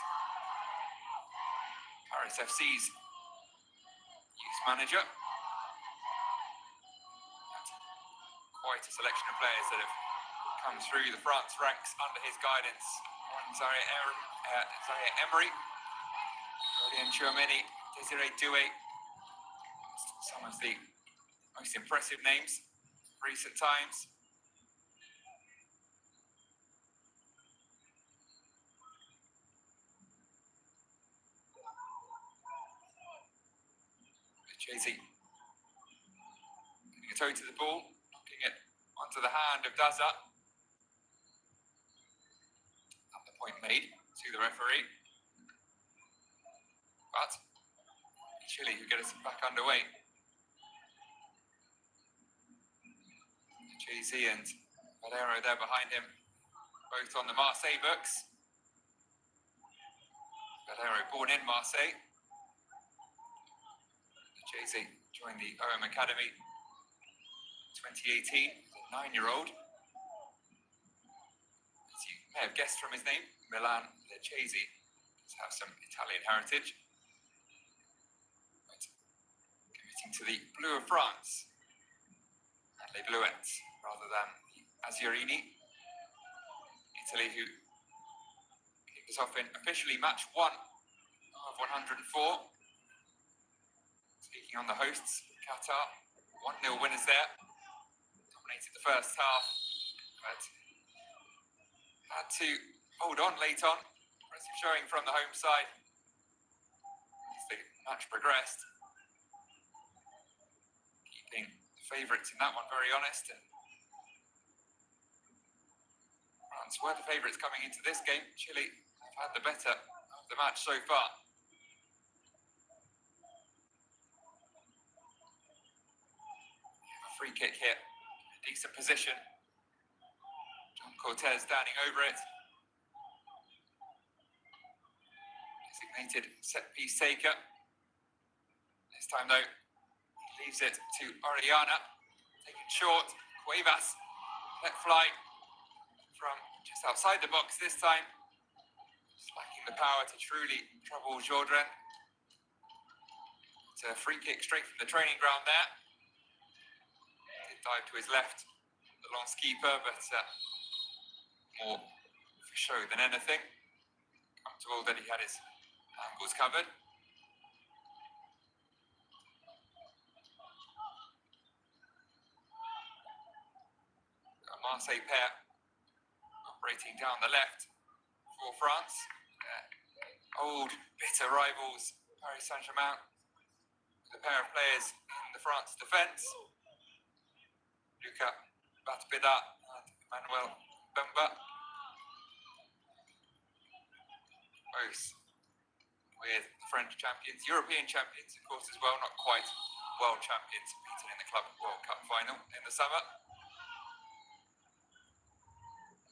Paris FC's youth manager. Quite a selection of players that have come through the France ranks under his guidance. Zaire Emery, Aurélien Tchouameni, Désiré Doué, some of the most impressive names of recent times. Chasey getting a toe to the ball, knocking it onto the hand of Daza. And the point made to the referee. But Chile who get us back underway. Chasey and Valero there behind him, both on the Marseille books. Valero born in Marseille. Chasey joined the OM Academy 2018, a 9-year-old. As you may have guessed from his name, Milan Chasey does have some Italian heritage. But committing to the blue of France, and Les Bluettes, rather than the Azzurrini. Italy, who kicked us off in officially match 1 of 104. Speaking on the hosts, Qatar, 1-0 winners there. Dominated the first half, but had to hold on late on. Impressive showing from the home side as the match progressed. Keeping the favourites in that one, very honest. And France were the favourites coming into this game. Chile have had the better of the match so far. Free kick here, decent position. John Cortez standing over it. Designated set-piece taker. This time though, he leaves it to Orellana. Taken short, Cuevas let fly from just outside the box this time. Just lacking the power to truly trouble Jordan. But a free kick straight from the training ground there. Did dive to his left, the long keeper, but more for show than anything. Comfortable that he had his ankles covered. A Marseille pair operating down the left for France. Old, bitter rivals, Paris Saint-Germain. The pair of players in the France defence. Luca Batbida and Emmanuel Bemba. Both with French champions, European champions, of course, as well. Not quite world champions, beaten in the Club World Cup final in the summer.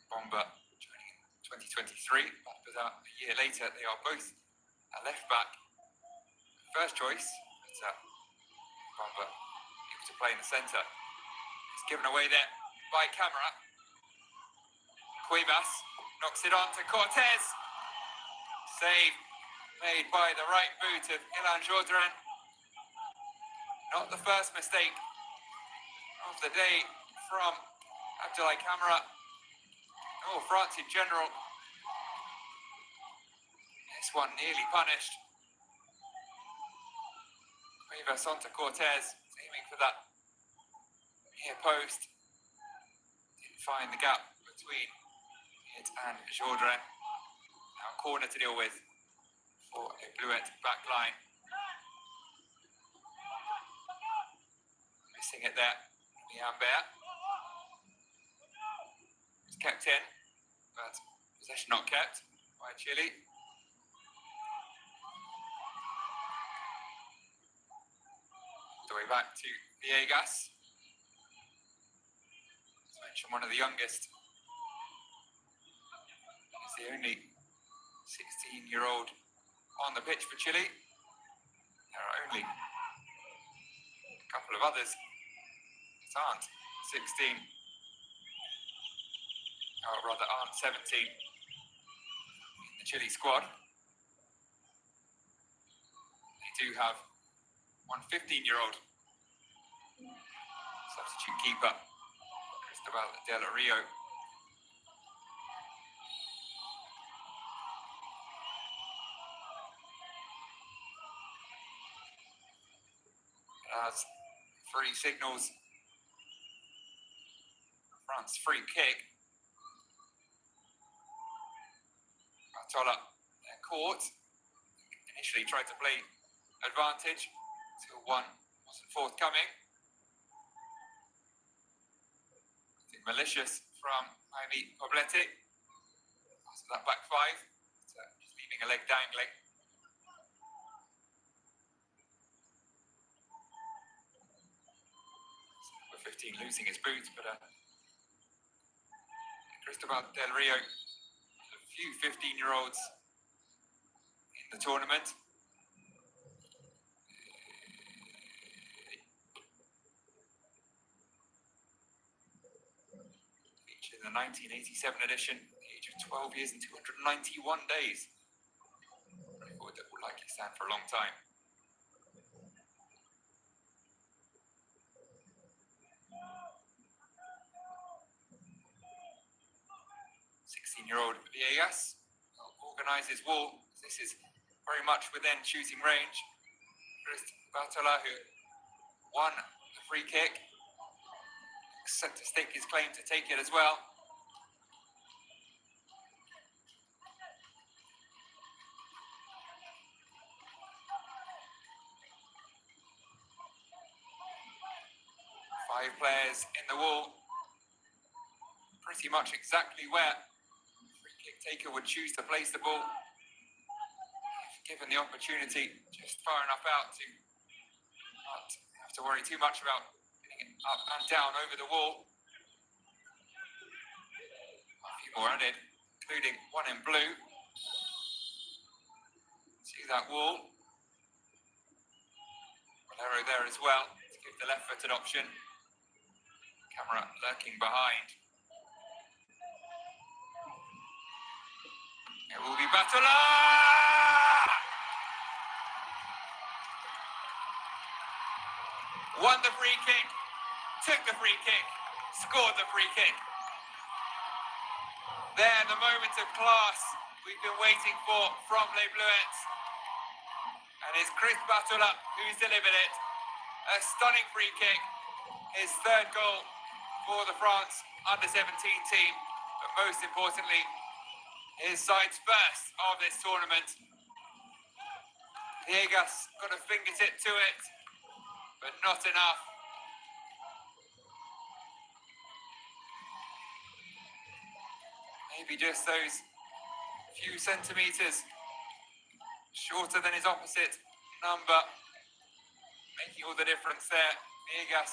Bomba joining in 2023. Batbida a year later. They are both a left back. First choice, but Bomba able to play in the centre. It's given away there by Camara. Cuevas knocks it on to Cortez. Save made by the right boot of Ilan Jourdain. Not the first mistake of the day from Abdoulaye Camara. Oh, France in general. This one nearly punished. Cuevas onto Cortez, aiming for that near post. Didn't find the gap between it and Jourdain. Now corner to deal with for a Bleuette back line. Missing it there, Miambert. It's kept in, but possession not kept by Chile. All the way back to Villegas. Let's mention one of the youngest. He's the only 16-year-old on the pitch for Chile. There are only a couple of others that aren't 16, or rather aren't 17 in the Chile squad. They do have one 15-year-old substitute keeper, Cristobal Del Rio. As free signals, France free kick. Bartola caught. Initially tried to play advantage till one wasn't forthcoming. Malicious from Jaime Poblete. So that back five, just leaving a leg dangling. Number 15 losing his boot, but Cristobal Del Rio, a few 15-year-olds in the tournament. In the 1987 edition, the age of 12 years and 291 days. A record that will likely stand for a long time. (16-year-old) Villegas organises wall. This is very much within shooting range. Bartola, who won the free kick, set to stake his claim to take it as well. Five players in the wall. Pretty much exactly where the free kick taker would choose to place the ball. If given the opportunity, just far enough out to not have to worry too much about getting it up and down over the wall. A few more added, including one in blue. See that wall. Valero there as well to give the left-footed option. Camera lurking behind. It will be Bartola! Won the free kick, took the free kick, scored the free kick. There, the moment of class we've been waiting for from Les Bleuets. And it's Chris Batola who's delivered it. A stunning free kick, his third goal for the France under-17 team, but most importantly, his side's first of this tournament. Viegas got a fingertip to it, but not enough. Maybe just those few centimetres shorter than his opposite number, making all the difference there. Viegas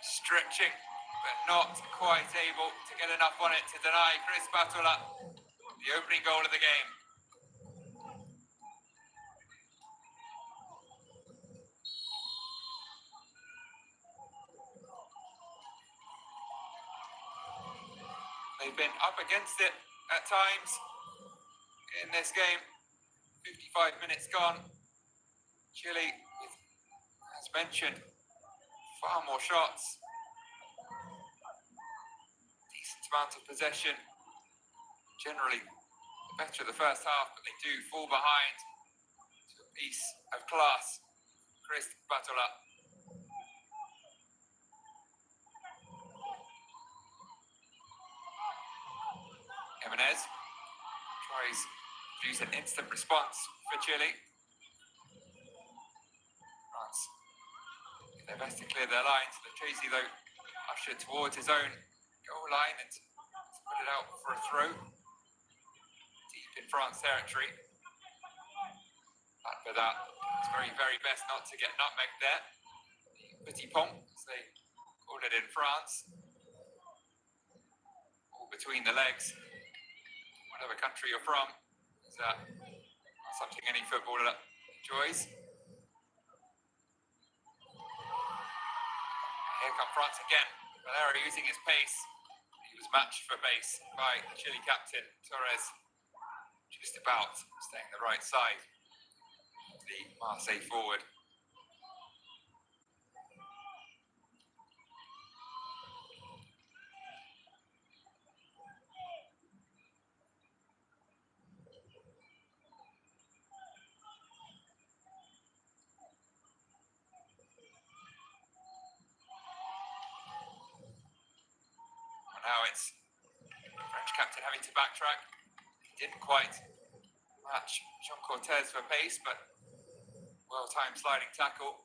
stretching, but not quite able to get enough on it to deny Chris Batola the opening goal of the game. They've been up against it at times in this game. 55 minutes gone. Chile, as mentioned, far more shots. Decent amount of possession. Generally better at the first half, but they do fall behind to a piece of class. Chris Batola. Jimenez tries to produce an instant response for Chile. France, they're best to clear their lines. Tracy, though, ushered towards his own goal line and put it out for a throw. Deep in France territory. But for that, it's very, very best not to get nutmegged there. Petit pont, as they called it in France. All between the legs. Whatever country you're from, is something any footballer enjoys. Here come France again. Valera using his pace. He was matched for pace by Chile captain Torres. Just about staying the right side of the Marseille forward. Now it's the French captain having to backtrack. He didn't quite match Jean Cortez for pace, but well-timed sliding tackle.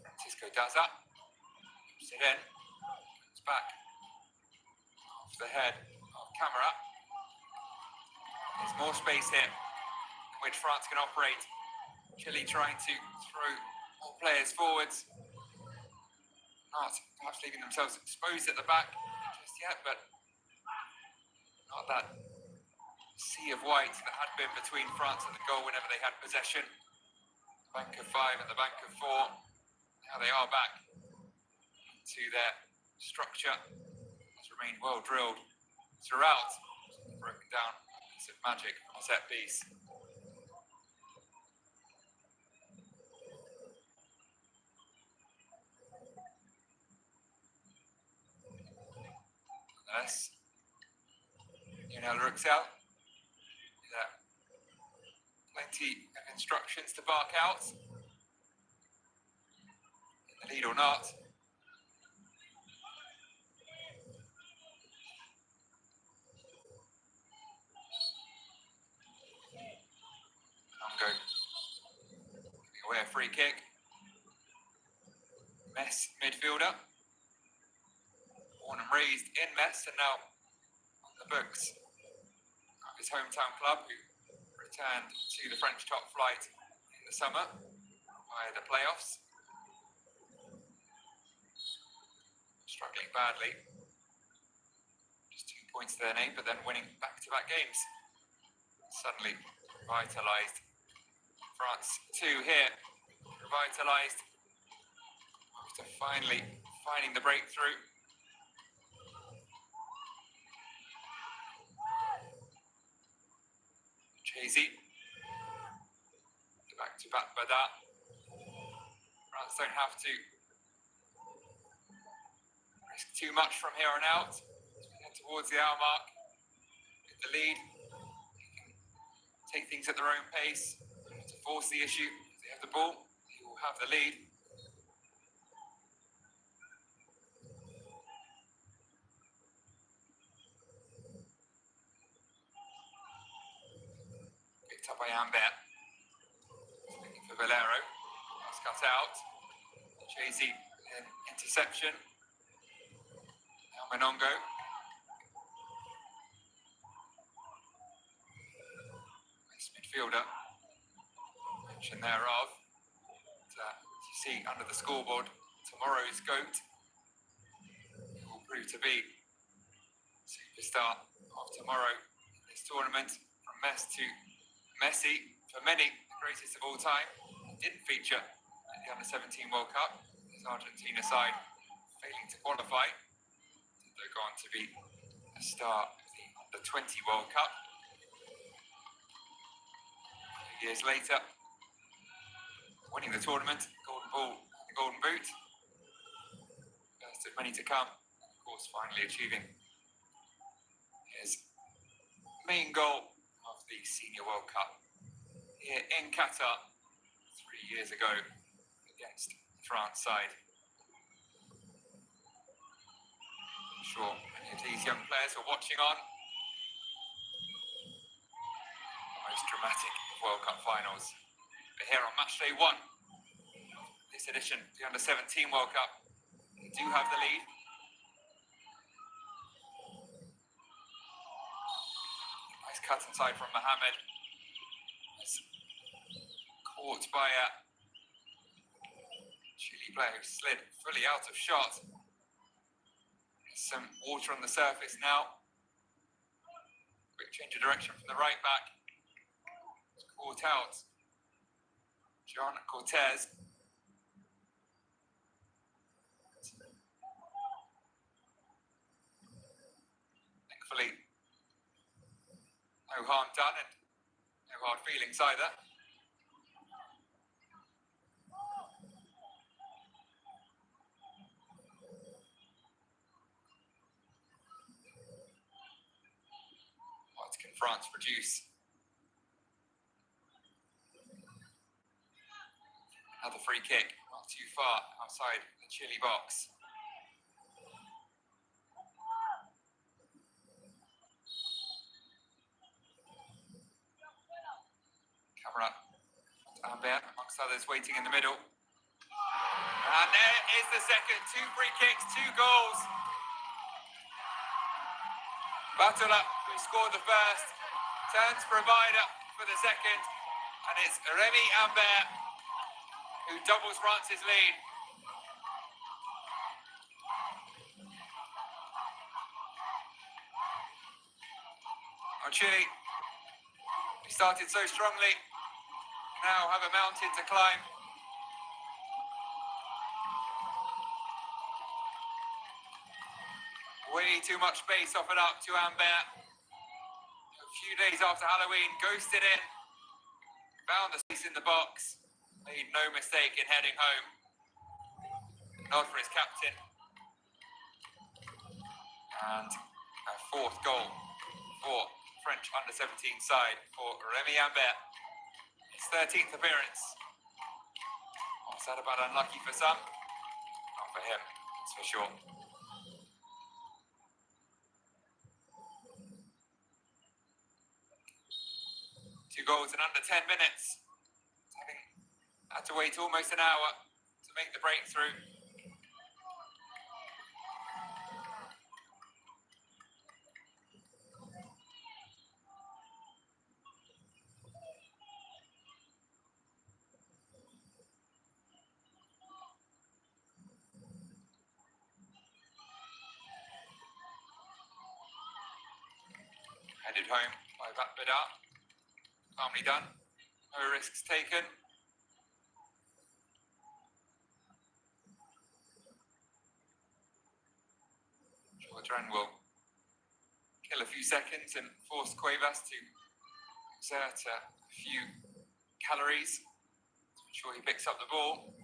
Francisco does that. Puts it in. It's back. Off the head of Camara. There's more space here in which France can operate. Chile trying to throw more players forwards. Not perhaps leaving themselves exposed at the back just yet, but not that sea of white that had been between France and the goal whenever they had possession. Bank of 5 and the bank of 4. Now they are back to their structure. It's remained well drilled throughout. Broken down. Of magic on a set piece. Yes. Lionel Ruxel. Plenty of instructions to bark out. In the lead or not. Giving away a free kick. Metz midfielder. Born and raised in Metz and now on the books of his hometown club, who returned to the French top flight in the summer via the playoffs. Struggling badly. Just 2 points to their name, but then winning back-to-back games. Suddenly revitalised. France 2 here, revitalised after finally finding the breakthrough. Jay-Z. Back to back by that. France don't have to risk too much from here on out. Head towards the hour mark. Get the lead. Take things at their own pace. To force the issue. If they have the ball, they will have the lead. Picked up by Ambert. Looking for Valero. That's cut out. Jay-Z, interception. Now Monongo. Nice midfielder. Mention thereof. As you see under the scoreboard, tomorrow's GOAT will prove to be superstar of tomorrow in this tournament. From Messi, for many, the greatest of all time. Didn't feature at the U17 World Cup. His Argentina side failing to qualify. They're going to be a star of the Under-20 World Cup. A few years later, winning the tournament, Golden Ball, the Golden Boot. First of many to come. Of course, finally achieving his main goal of the Senior World Cup here in Qatar 3 years ago against the France side. I'm sure many of these young players are watching on. The most dramatic of World Cup finals. But here on match day 1 of this edition, the Under-17 World Cup, they do have the lead. Nice cut inside from Mohamed. Caught by a Chile player who slid fully out of shot. There's some water on the surface now. Quick change of direction from the right back. It's caught out. John Cortez. Thankfully, no harm done and no hard feelings either. What can France produce? Another free kick, not too far outside the Chile box. Camera, Ambert, amongst others, waiting in the middle. And there is the second. 2 free kicks, 2 goals. Batula, who scored the first, turns provider for the second. And it's Remy Ambert who doubles France's lead. Oh, Chile, we started so strongly, now have a mountain to climb. Way too much space offered up to Ambert. A few days after Halloween, ghosted in, found the space in the box, made no mistake in heading home. Nod for his captain. And a 4th goal for French Under-17 side for Remy Ambert. His 13th appearance. What's that about unlucky for some? Not for him, that's for sure. Two goals in under 10 minutes. Having had to wait almost an hour to make the breakthrough. Headed home by Batbada. Calmly done. No risks taken. Jordan will kill a few seconds and force Cuevas to exert a few calories to ensure he picks up the ball.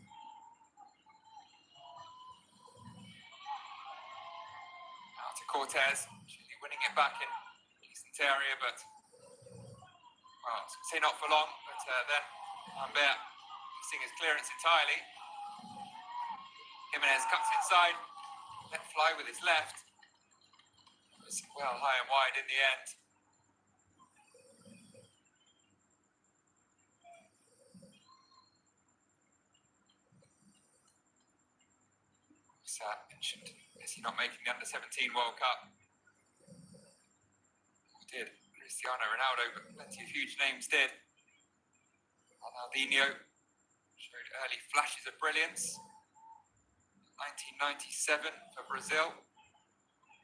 Now to Cortez, Chile winning it back in decent area, but well, I was going to say not for long, but then Lambert missing his clearance entirely. Jimenez cuts inside, let fly with his left. It was well high and wide in the end. Mentioned, is he not making the Under-17 World Cup? He did. Cristiano Ronaldo, but plenty of huge names did. Ronaldinho showed early flashes of brilliance. 1997 for Brazil.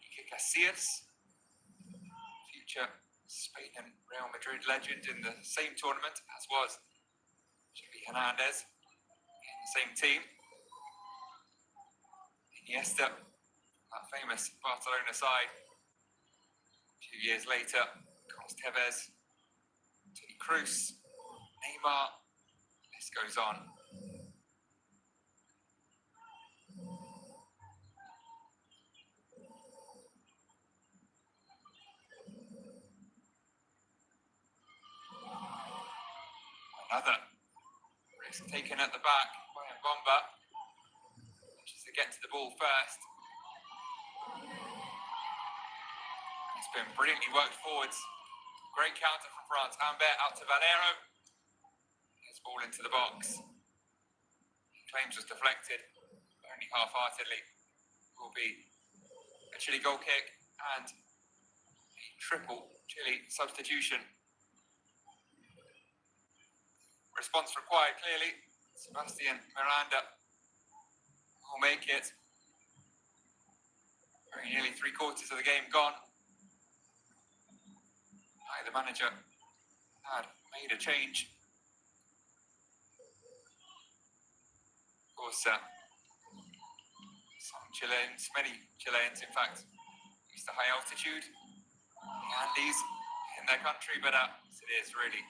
Iker Casillas, future Spain and Real Madrid legend in the same tournament, as was Xavi Hernandez in the same team. Iniesta, that famous Barcelona side. A few years later, Carlos Tevez, Toni Kroos, Neymar, this goes on. Another risk taken at the back by Mbomba. Manages to get to the ball first. It's been brilliantly worked forwards. Great counter from France. Ambert out to Valero. His ball into the box. Claims was deflected, only half-heartedly. Will be a Chile goal kick and a triple Chile substitution. Response required, clearly. Sebastian Miranda will make it. Very nearly 3/4 of the game gone. The manager had made a change. Of course, some Chileans, many Chileans in fact, used to high altitude, the Andes in their country, but it is really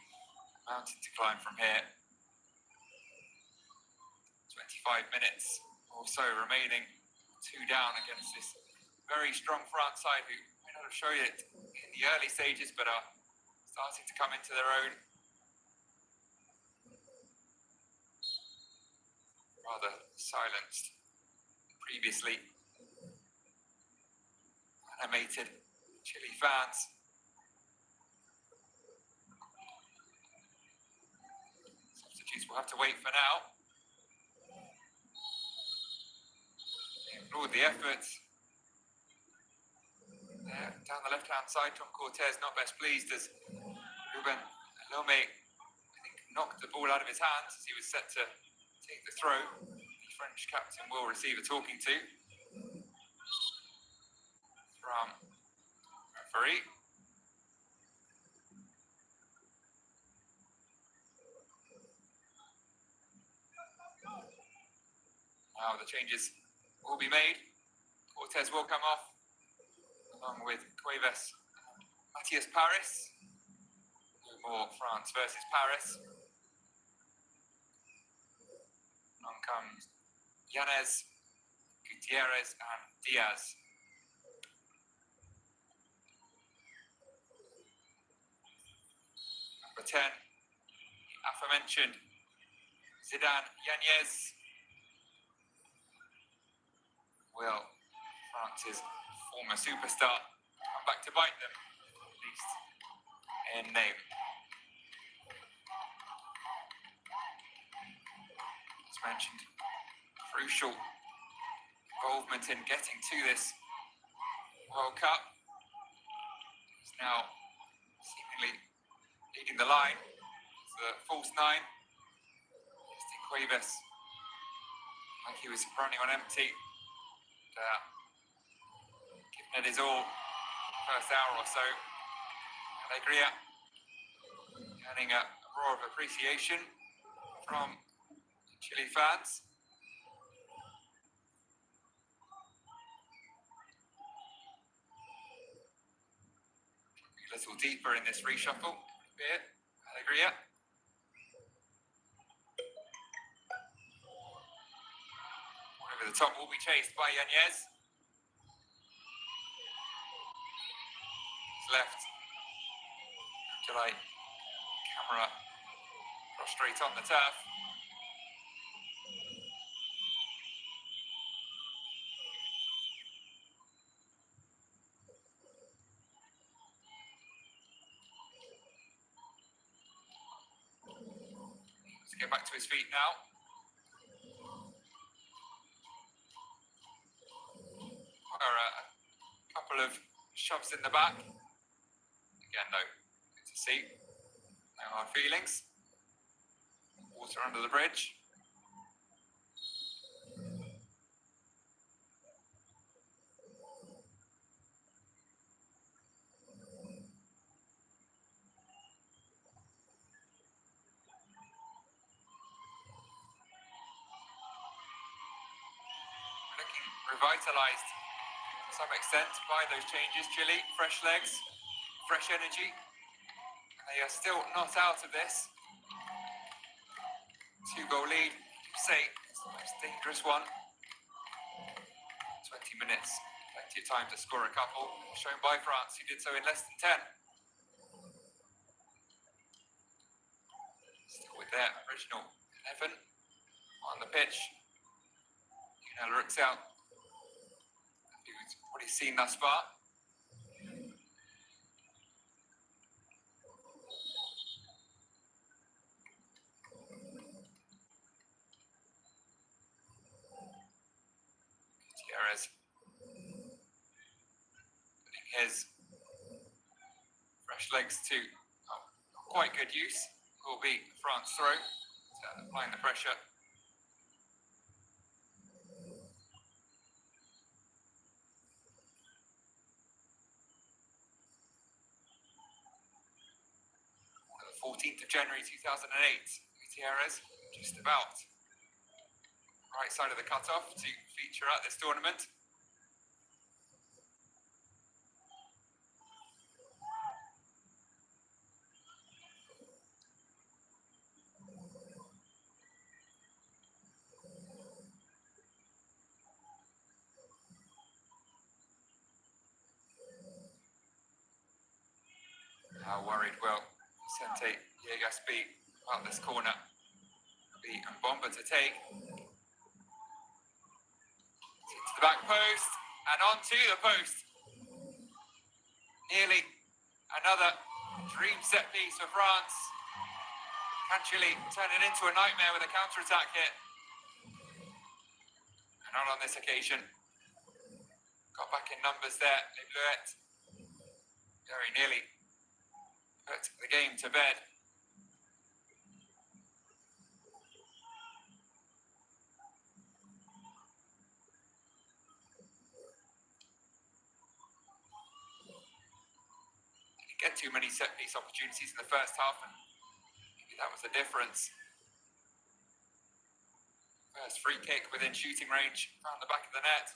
mountain to climb from here. 25 minutes or so remaining, 2 down against this very strong France side who may not have shown it in the early stages, but are starting to come into their own. Rather silenced previously. Animated Chile fans. Substitutes will have to wait for now. They ignored the efforts. There, down the left-hand side, Tom Cortez not best pleased as Ruben Lome, I think, knocked the ball out of his hands as he was set to take the throw. The French captain will receive a talking to from referee. Now the changes will be made. Cortez will come off, along with Cuevas and Matthias Paris. No more France versus Paris. On comes Yanez, Gutierrez and Diaz. Number 10, the aforementioned Zidane Yanez. Will France's former superstar come back to bite them, at least in name? As mentioned, crucial involvement in getting to this World Cup. He's now seemingly leading the line. It's the false 9. Cuevas, like he was running on empty. Given it his all, first hour or so. Alegria earning a roar of appreciation from Chile fans. little deeper in this reshuffle. Here, Alegria. Over the top will be chased by Yanez. His left. July. Camera prostrate on the turf. Let's get back to his feet now. A couple of shoves in the back. Again, though, good to see. No hard feelings. Water under the bridge. Looking revitalised to some extent by those changes. Chile, fresh legs, fresh energy. They are still not out of this. 2-goal lead, say, it's the most dangerous one. 20 minutes, plenty of time to score a couple, shown by France, who did so in less than 10. Still with their original 11 on the pitch. Looks out, who's already seen thus far. Gutierrez putting his fresh legs to quite good use. Will be France throw, applying the pressure. On the 14th of January 2008, Gutierrez just about right side of the cutoff to feature at this tournament. How worried will Vicente Villegas be about this corner? Be Mbomba to take. To the back post and onto the post. Nearly another dream set piece for France. Can Chile turn it into a nightmare with a counter-attack hit? And not on this occasion. Got back in numbers there. Les Bleuettes very nearly put the game to bed. Didn't get too many set piece opportunities in the first half, and maybe that was the difference. First free kick within shooting range, found the back of the net.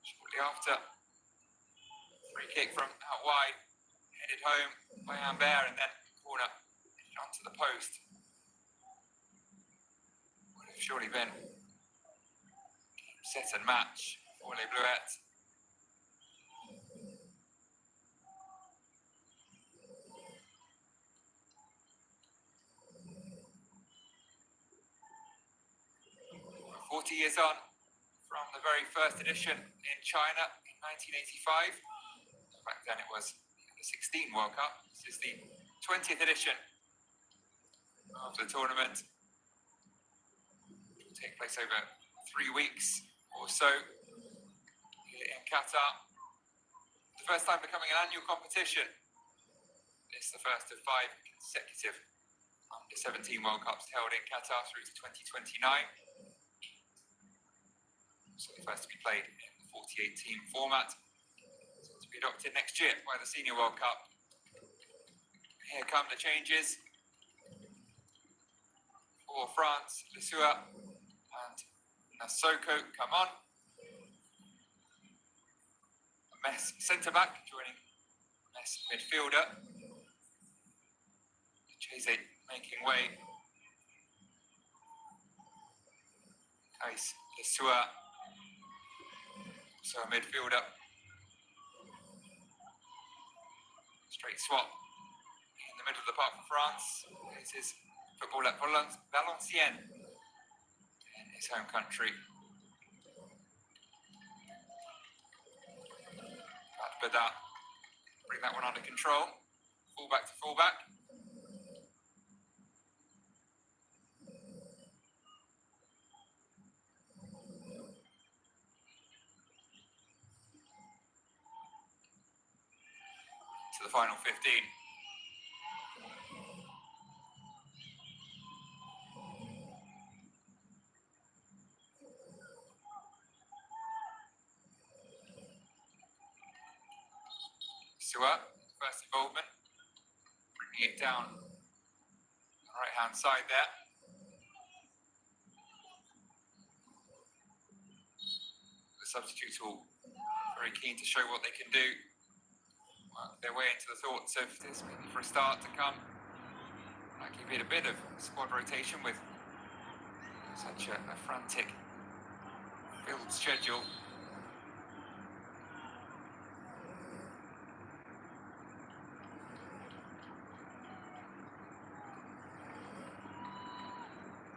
Shortly after, free kick from out wide. Headed home by Ambert, and then corner onto the post. Would have surely been set and match for Les Bleuettes. We're 40 years on from the very first edition in China in 1985. Back then it was the 16 World Cup. This is the 20th edition of the tournament. It will take place over 3 weeks or so in Qatar. The first time becoming an annual competition. It's the first of 5 consecutive under-17 World Cups held in Qatar through to 2029. So the first to be played in the 48-team format. To be adopted next year by the Senior World Cup. Here come the changes for France. Lesueur and Nassoko come on. Metz centre-back joining Metz midfielder. Chase making way. Kais Lesueur, also a midfielder. Straight swap in the middle of the park for France. This is football at Valenciennes in his home country. But that bring that one under control. Fullback to fullback. To the final 15. Suat, first involvement, bringing it down the right-hand side there. The substitutes all very keen to show what they can do. Work their way into the thoughts of this for a start to come. That give it a bit of squad rotation with such a frantic filled schedule.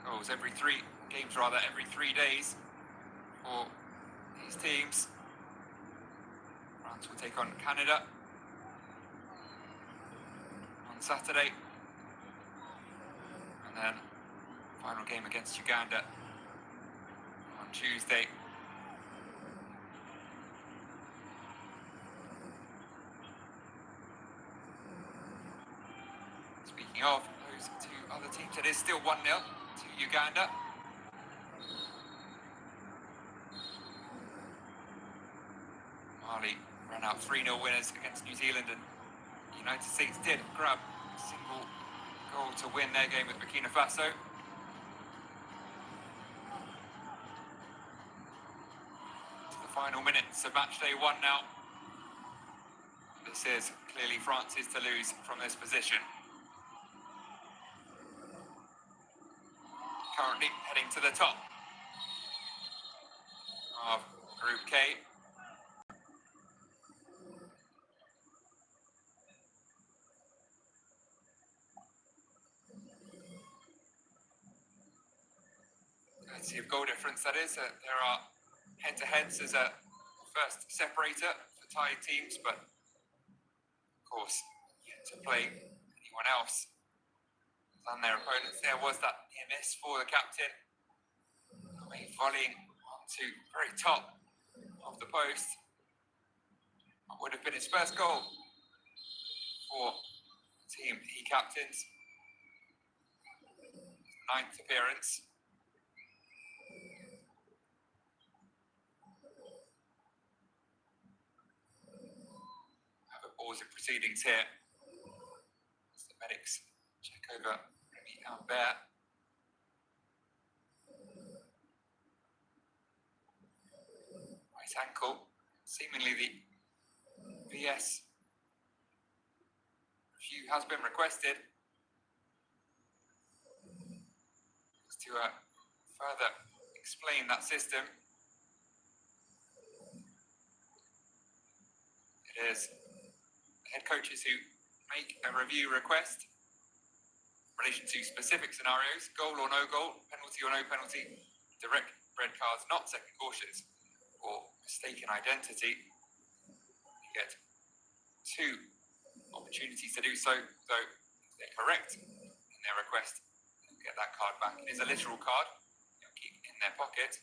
Goals every 3 games, rather, every 3 days for these teams. France will take on Canada on Saturday, and then final game against Uganda on Tuesday. Speaking of those 2 other teams, it is still 1-0 to Uganda. Mali ran out 3-0 winners against New Zealand, and the United States did grab a single goal to win their game with Burkina Faso. To the final minutes of match day 1 now. This is clearly France's to lose from this position. Currently heading to the top of Group K. Let's see if goal difference, that is. There are head-to-heads as a first separator for tied teams, but of course, yet to play anyone else than their opponents. There was that near miss for the captain. Volleying onto very top of the post. That would have been his first goal for the team he captains. 9th appearance. Have a pause in proceedings here as the medics check over Remy Albert. Right ankle, seemingly the VS review has been requested to further explain that system. It is the head coaches who make a review request in relation to specific scenarios: goal or no goal, penalty or no penalty, direct red cards, not second cautions, or mistaken identity. You get 2 opportunities to do so, though if they're correct in their request, they'll get that card back. It is a literal card they'll keep in their pocket.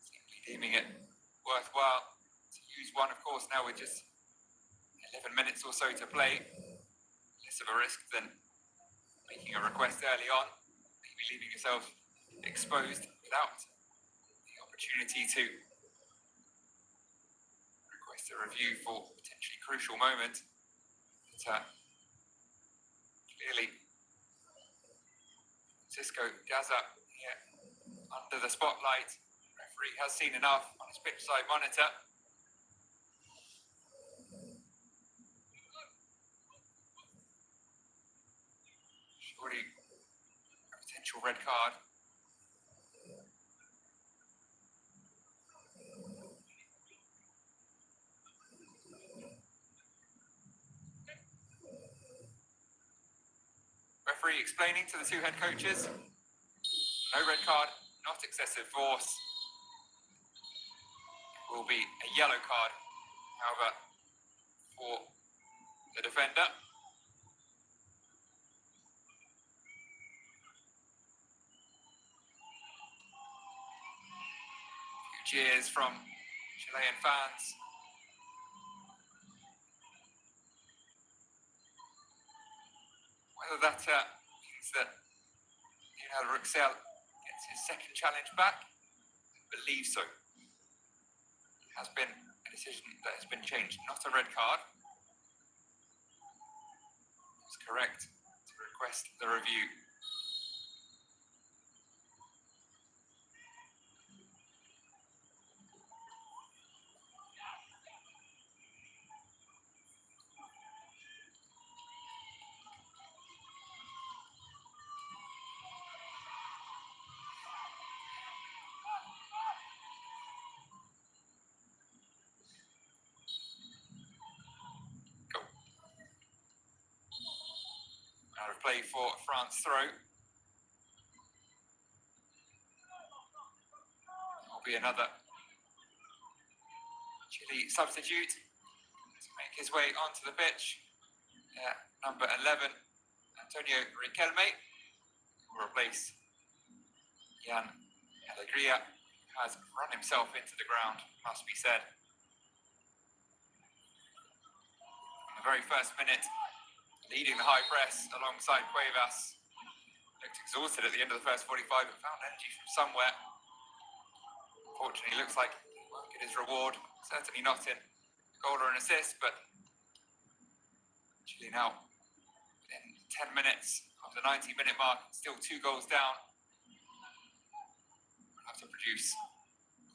Simply deeming it worthwhile to use one, of course, now with just 11 minutes or so to play. Less of a risk than making a request early on, maybe leaving yourself exposed without the opportunity to request a review for a potentially crucial moment. But clearly, Francisco Gaza here under the spotlight. Referee has seen enough on his pitch side monitor. Surely a potential red card. Referee explaining to the two head coaches, no red card, not excessive force. It will be a yellow card, however, for the defender. Cheers from Chilean fans. Whether that means that Lionel Ruxel gets his second challenge back, I believe so. It has been a decision that has been changed, not a red card. It's correct to request the review. Out of play for France throw. Will be another Chile substitute to make his way onto the pitch. Number 11, Antonio Riquelme, will replace Jan Alegria, who has run himself into the ground, must be said. In the very first minute, leading the high press alongside Cuevas. Looked exhausted at the end of the first 45, but found energy from somewhere. Unfortunately, looks like he won't get his reward. Certainly not in goal or an assist, but actually now in 10 minutes of the 90-minute mark, still 2 goals down. We'll have to produce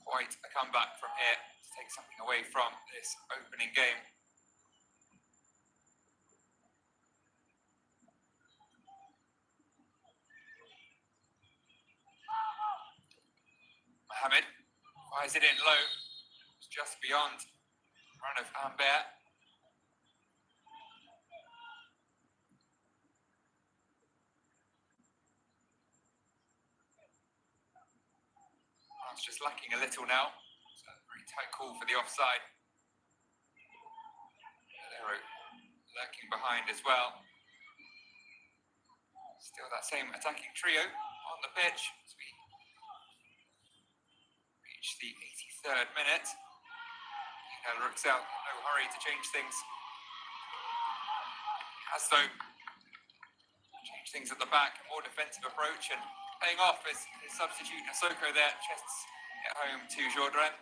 quite a comeback from here to take something away from this opening game. Mohamed fires it in low. It's just beyond the run of Ambert. It's just lacking a little now. It's a very tight call for the offside. Valero lurking behind as well. Still that same attacking trio on the pitch as we reach the 83rd minute. Ruxel in no hurry to change things. Has though changed things at the back, more defensive approach, and paying off as his substitute Nasoko there chests it home to Jourdain.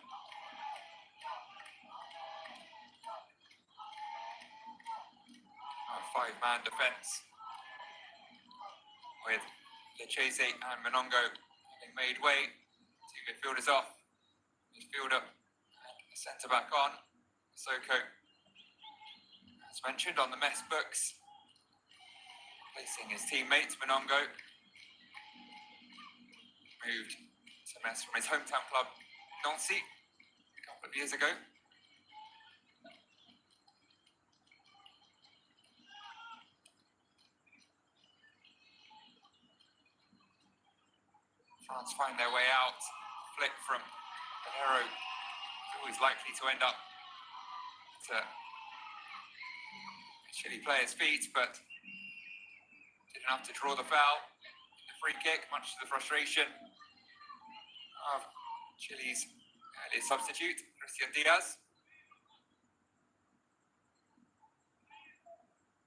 A 5-man defence with Lechese and Monongo having made way. 2 midfielders off, midfielder and centre back on. Nasoko, as mentioned, on the mess books, placing his teammate Monongo. Moved to Metz from his hometown club, Nancy, a couple of years ago. France find their way out. Flick from Valero is always likely to end up at a Chile player's feet, but did enough to draw the foul. The free kick, much to the frustration of Chile's early substitute, Christian Diaz.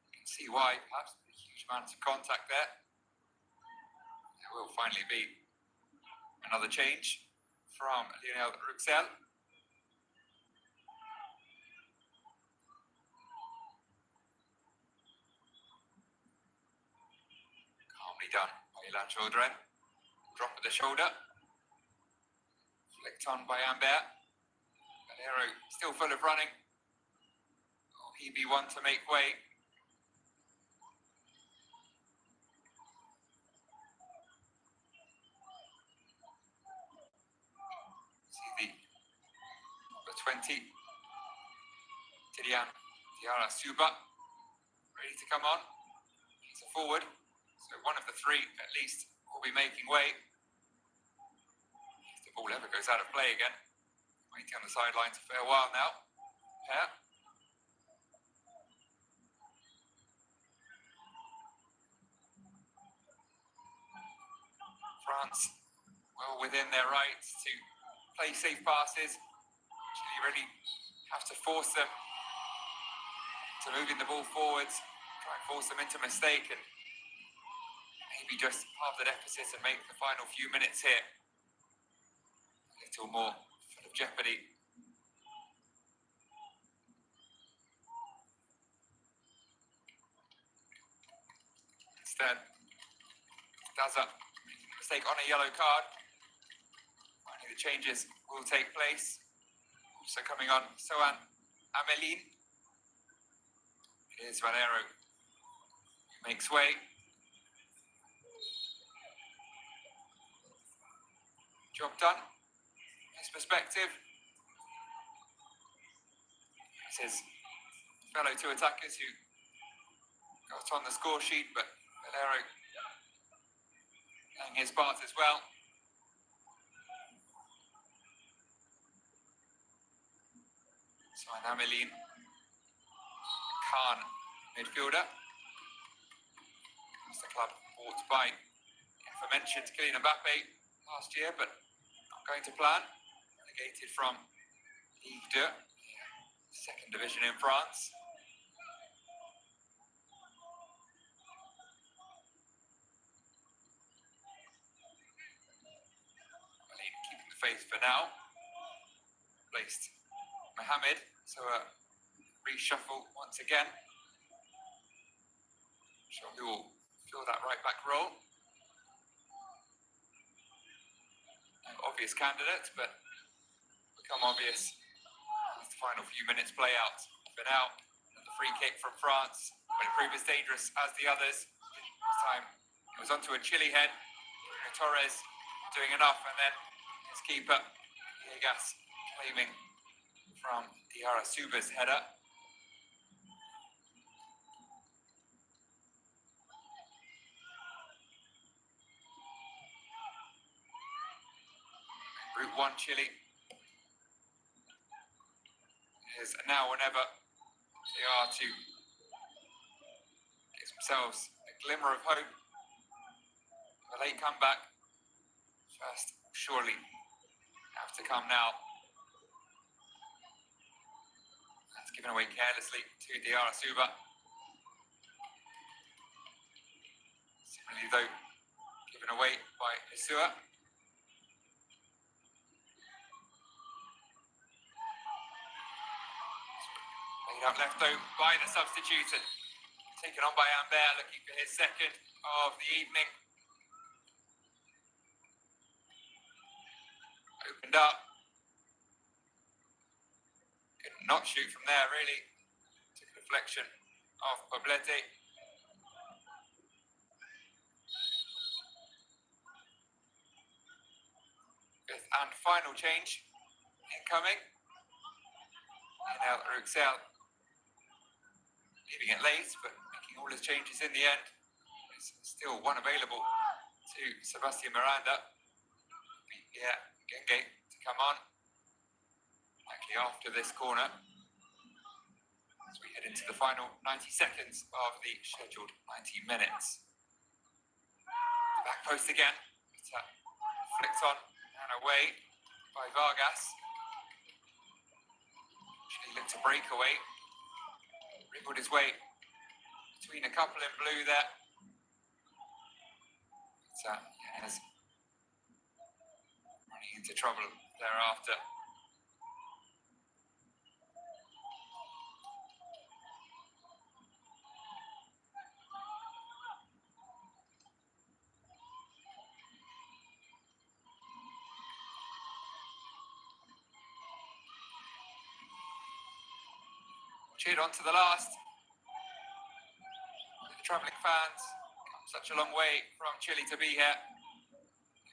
You can see why, perhaps, a huge amounts of contact there. There will finally be another change from Lionel Ruxel. Calmly done by Jourdain. Drop of the shoulder. Flicked on by Ambert. Valero still full of running. Will he be one to make way? See the number 20. Tirian Diarra Suba. Ready to come on. He's a forward. So one of the three, at least, will be making way. If the ball ever goes out of play again. Waiting on the sidelines a fair while now. Pair. France well within their rights to play safe passes. Chile really have to force them to moving the ball forwards, try and force them into mistake and maybe just halve the deficit and make the final few minutes here a little more full of jeopardy. Instead, Daza making a mistake on a yellow card. Finally, the changes will take place. Also coming on, Sohan Amelin. It is Valero who makes way. Job done. His perspective. It's his fellow two attackers who got on the score sheet, but Valero playing his part as well. So Amelin, Khan, midfielder. It's the club bought by the aforementioned Kylian Mbappe last year, but not going to plan. Relegated from Ligue 2, second division in France. Keeping the faith for now. Placed Mohamed, so a reshuffle once again. Sure who will fill that right back role. No obvious candidate, but become obvious as the final few minutes play out. For now, the free kick from France will prove as dangerous as the others. This time it was onto a Chile head. Bruno Torres doing enough, and then his keeper, Villegas, claiming from Diarra Suba's header. Route 1 Chile is now or never. They are to give themselves a glimmer of hope. A late comeback. First, surely have to come now. That's given away carelessly to Diarra Suba. Similarly, though, given away by Isua. Laid out left, though, by the substitute and taken on by Ambert, looking for his second of the evening. Opened up. Could not shoot from there, really. Took a deflection of Poblete. Fifth and final change incoming. Enel Ruxel leaving it late, but making all his changes in the end. There's still one available to Sebastian Miranda. Yeah, Genge to come on. Likely after this corner. As we head into the final 90 seconds of the scheduled 90 minutes. The back post again. It's flicked on and away by Vargas. He looked to break away. Wriggled his way between a couple in blue there. Yes, running into trouble thereafter. cheered on to the last. The travelling fans, come such a long way from Chile to be here.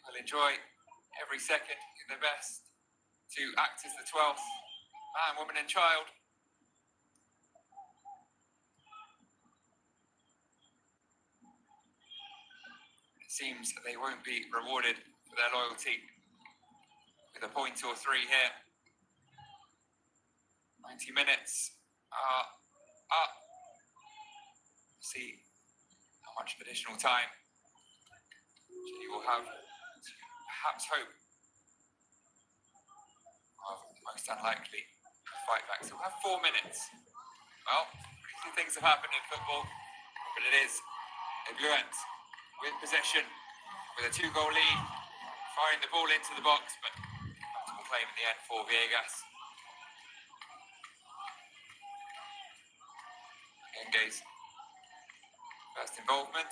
Will enjoy every second, do their best to act as the 12th man, woman and child. It seems that they won't be rewarded for their loyalty with a point or three here. 90 minutes are up. See how much additional time Chile will have to perhaps hope of the most unlikely fight back. So we'll have 4 minutes. Well, crazy things have happened in football, but it is a Bluent with possession, with a 2-goal lead, firing the ball into the box, but comfortable claim in the end for Viegas. Enge's first involvement.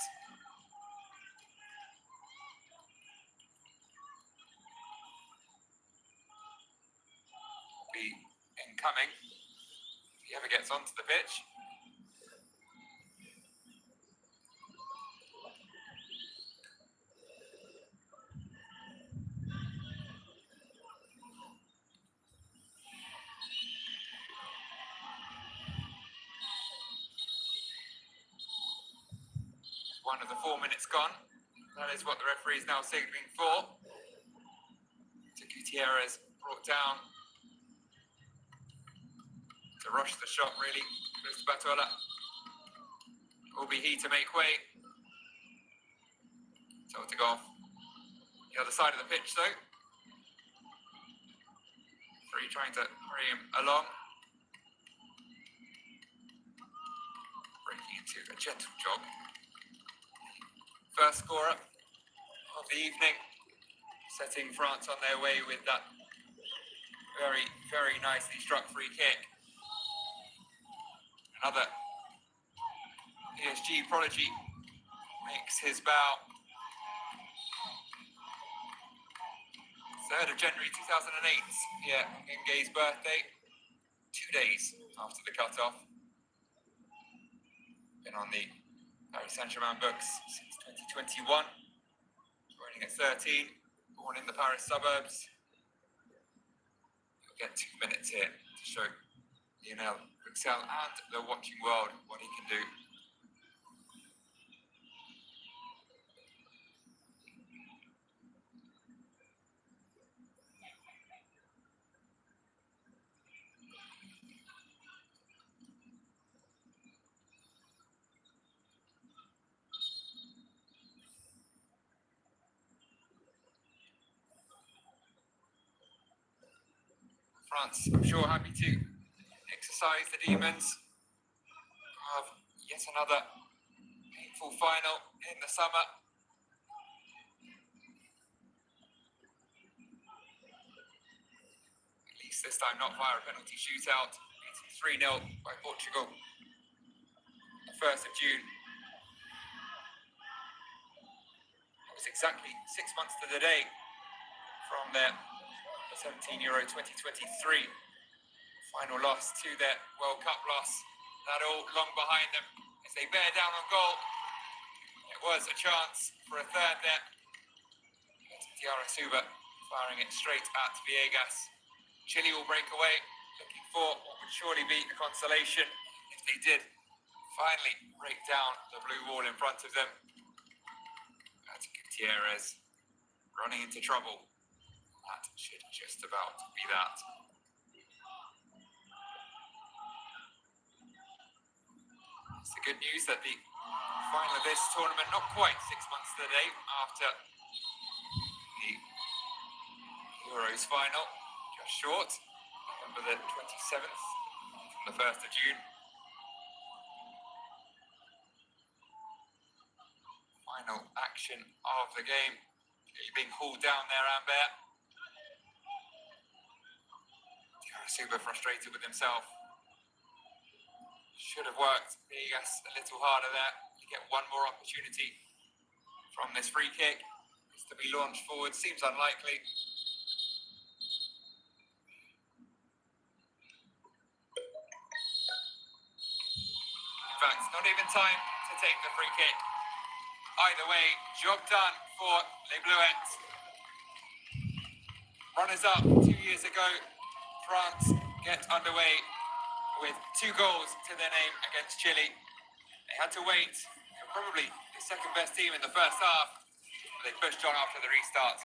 Will be incoming if he ever gets onto the pitch. One of the 4 minutes gone. That is what the referee is now signalling for. To Gutierrez, brought down to rush the shot, really. Goes to Batola. Will be he to make way. Told to go off the other side of the pitch, though. Free trying to hurry him along. Breaking into a gentle jog. First scorer of the evening, setting France on their way with that very, very nicely struck free kick. Another PSG prodigy makes his bow. 3rd of January 2008, yeah, Enge's birthday, 2 days after the cut-off. Been on the Paris Saint-Germain books since 2021, joining at 13, born in the Paris suburbs. You'll get 2 minutes here to show Lionel Bruxelles and the watching world what he can do. France, I'm sure, happy to exercise the demons of yet another painful final in the summer. At least this time not via a penalty shootout, beaten 3-0 by Portugal. The 1st of June. It was exactly 6 months to the day from their 17 Euro 2023 final loss to their World Cup loss. That all long behind them as they bear down on goal. It was a chance for a third there. Diarra Suba firing it straight at Viegas. Chile will break away, looking for what would surely be a consolation if they did finally break down the blue wall in front of them. That's Gutierrez running into trouble. That should just about be that. It's the good news that the final of this tournament, not quite 6 months to the day after the Euros final, just short, November the 27th, from the 1st of June. Final action of the game, being hauled down there, Ambert. Super frustrated with himself. Should have worked Viegas a little harder there to get one more opportunity from this free kick. It's to be launched forward, seems unlikely. fact, not even time to take the free kick. Either way, job done for Les Bleuets. Runners-up 2 years ago, France get underway with 2 goals to their name against Chile. They had to wait. They were probably the second best team in the first half, but they pushed on after the restart.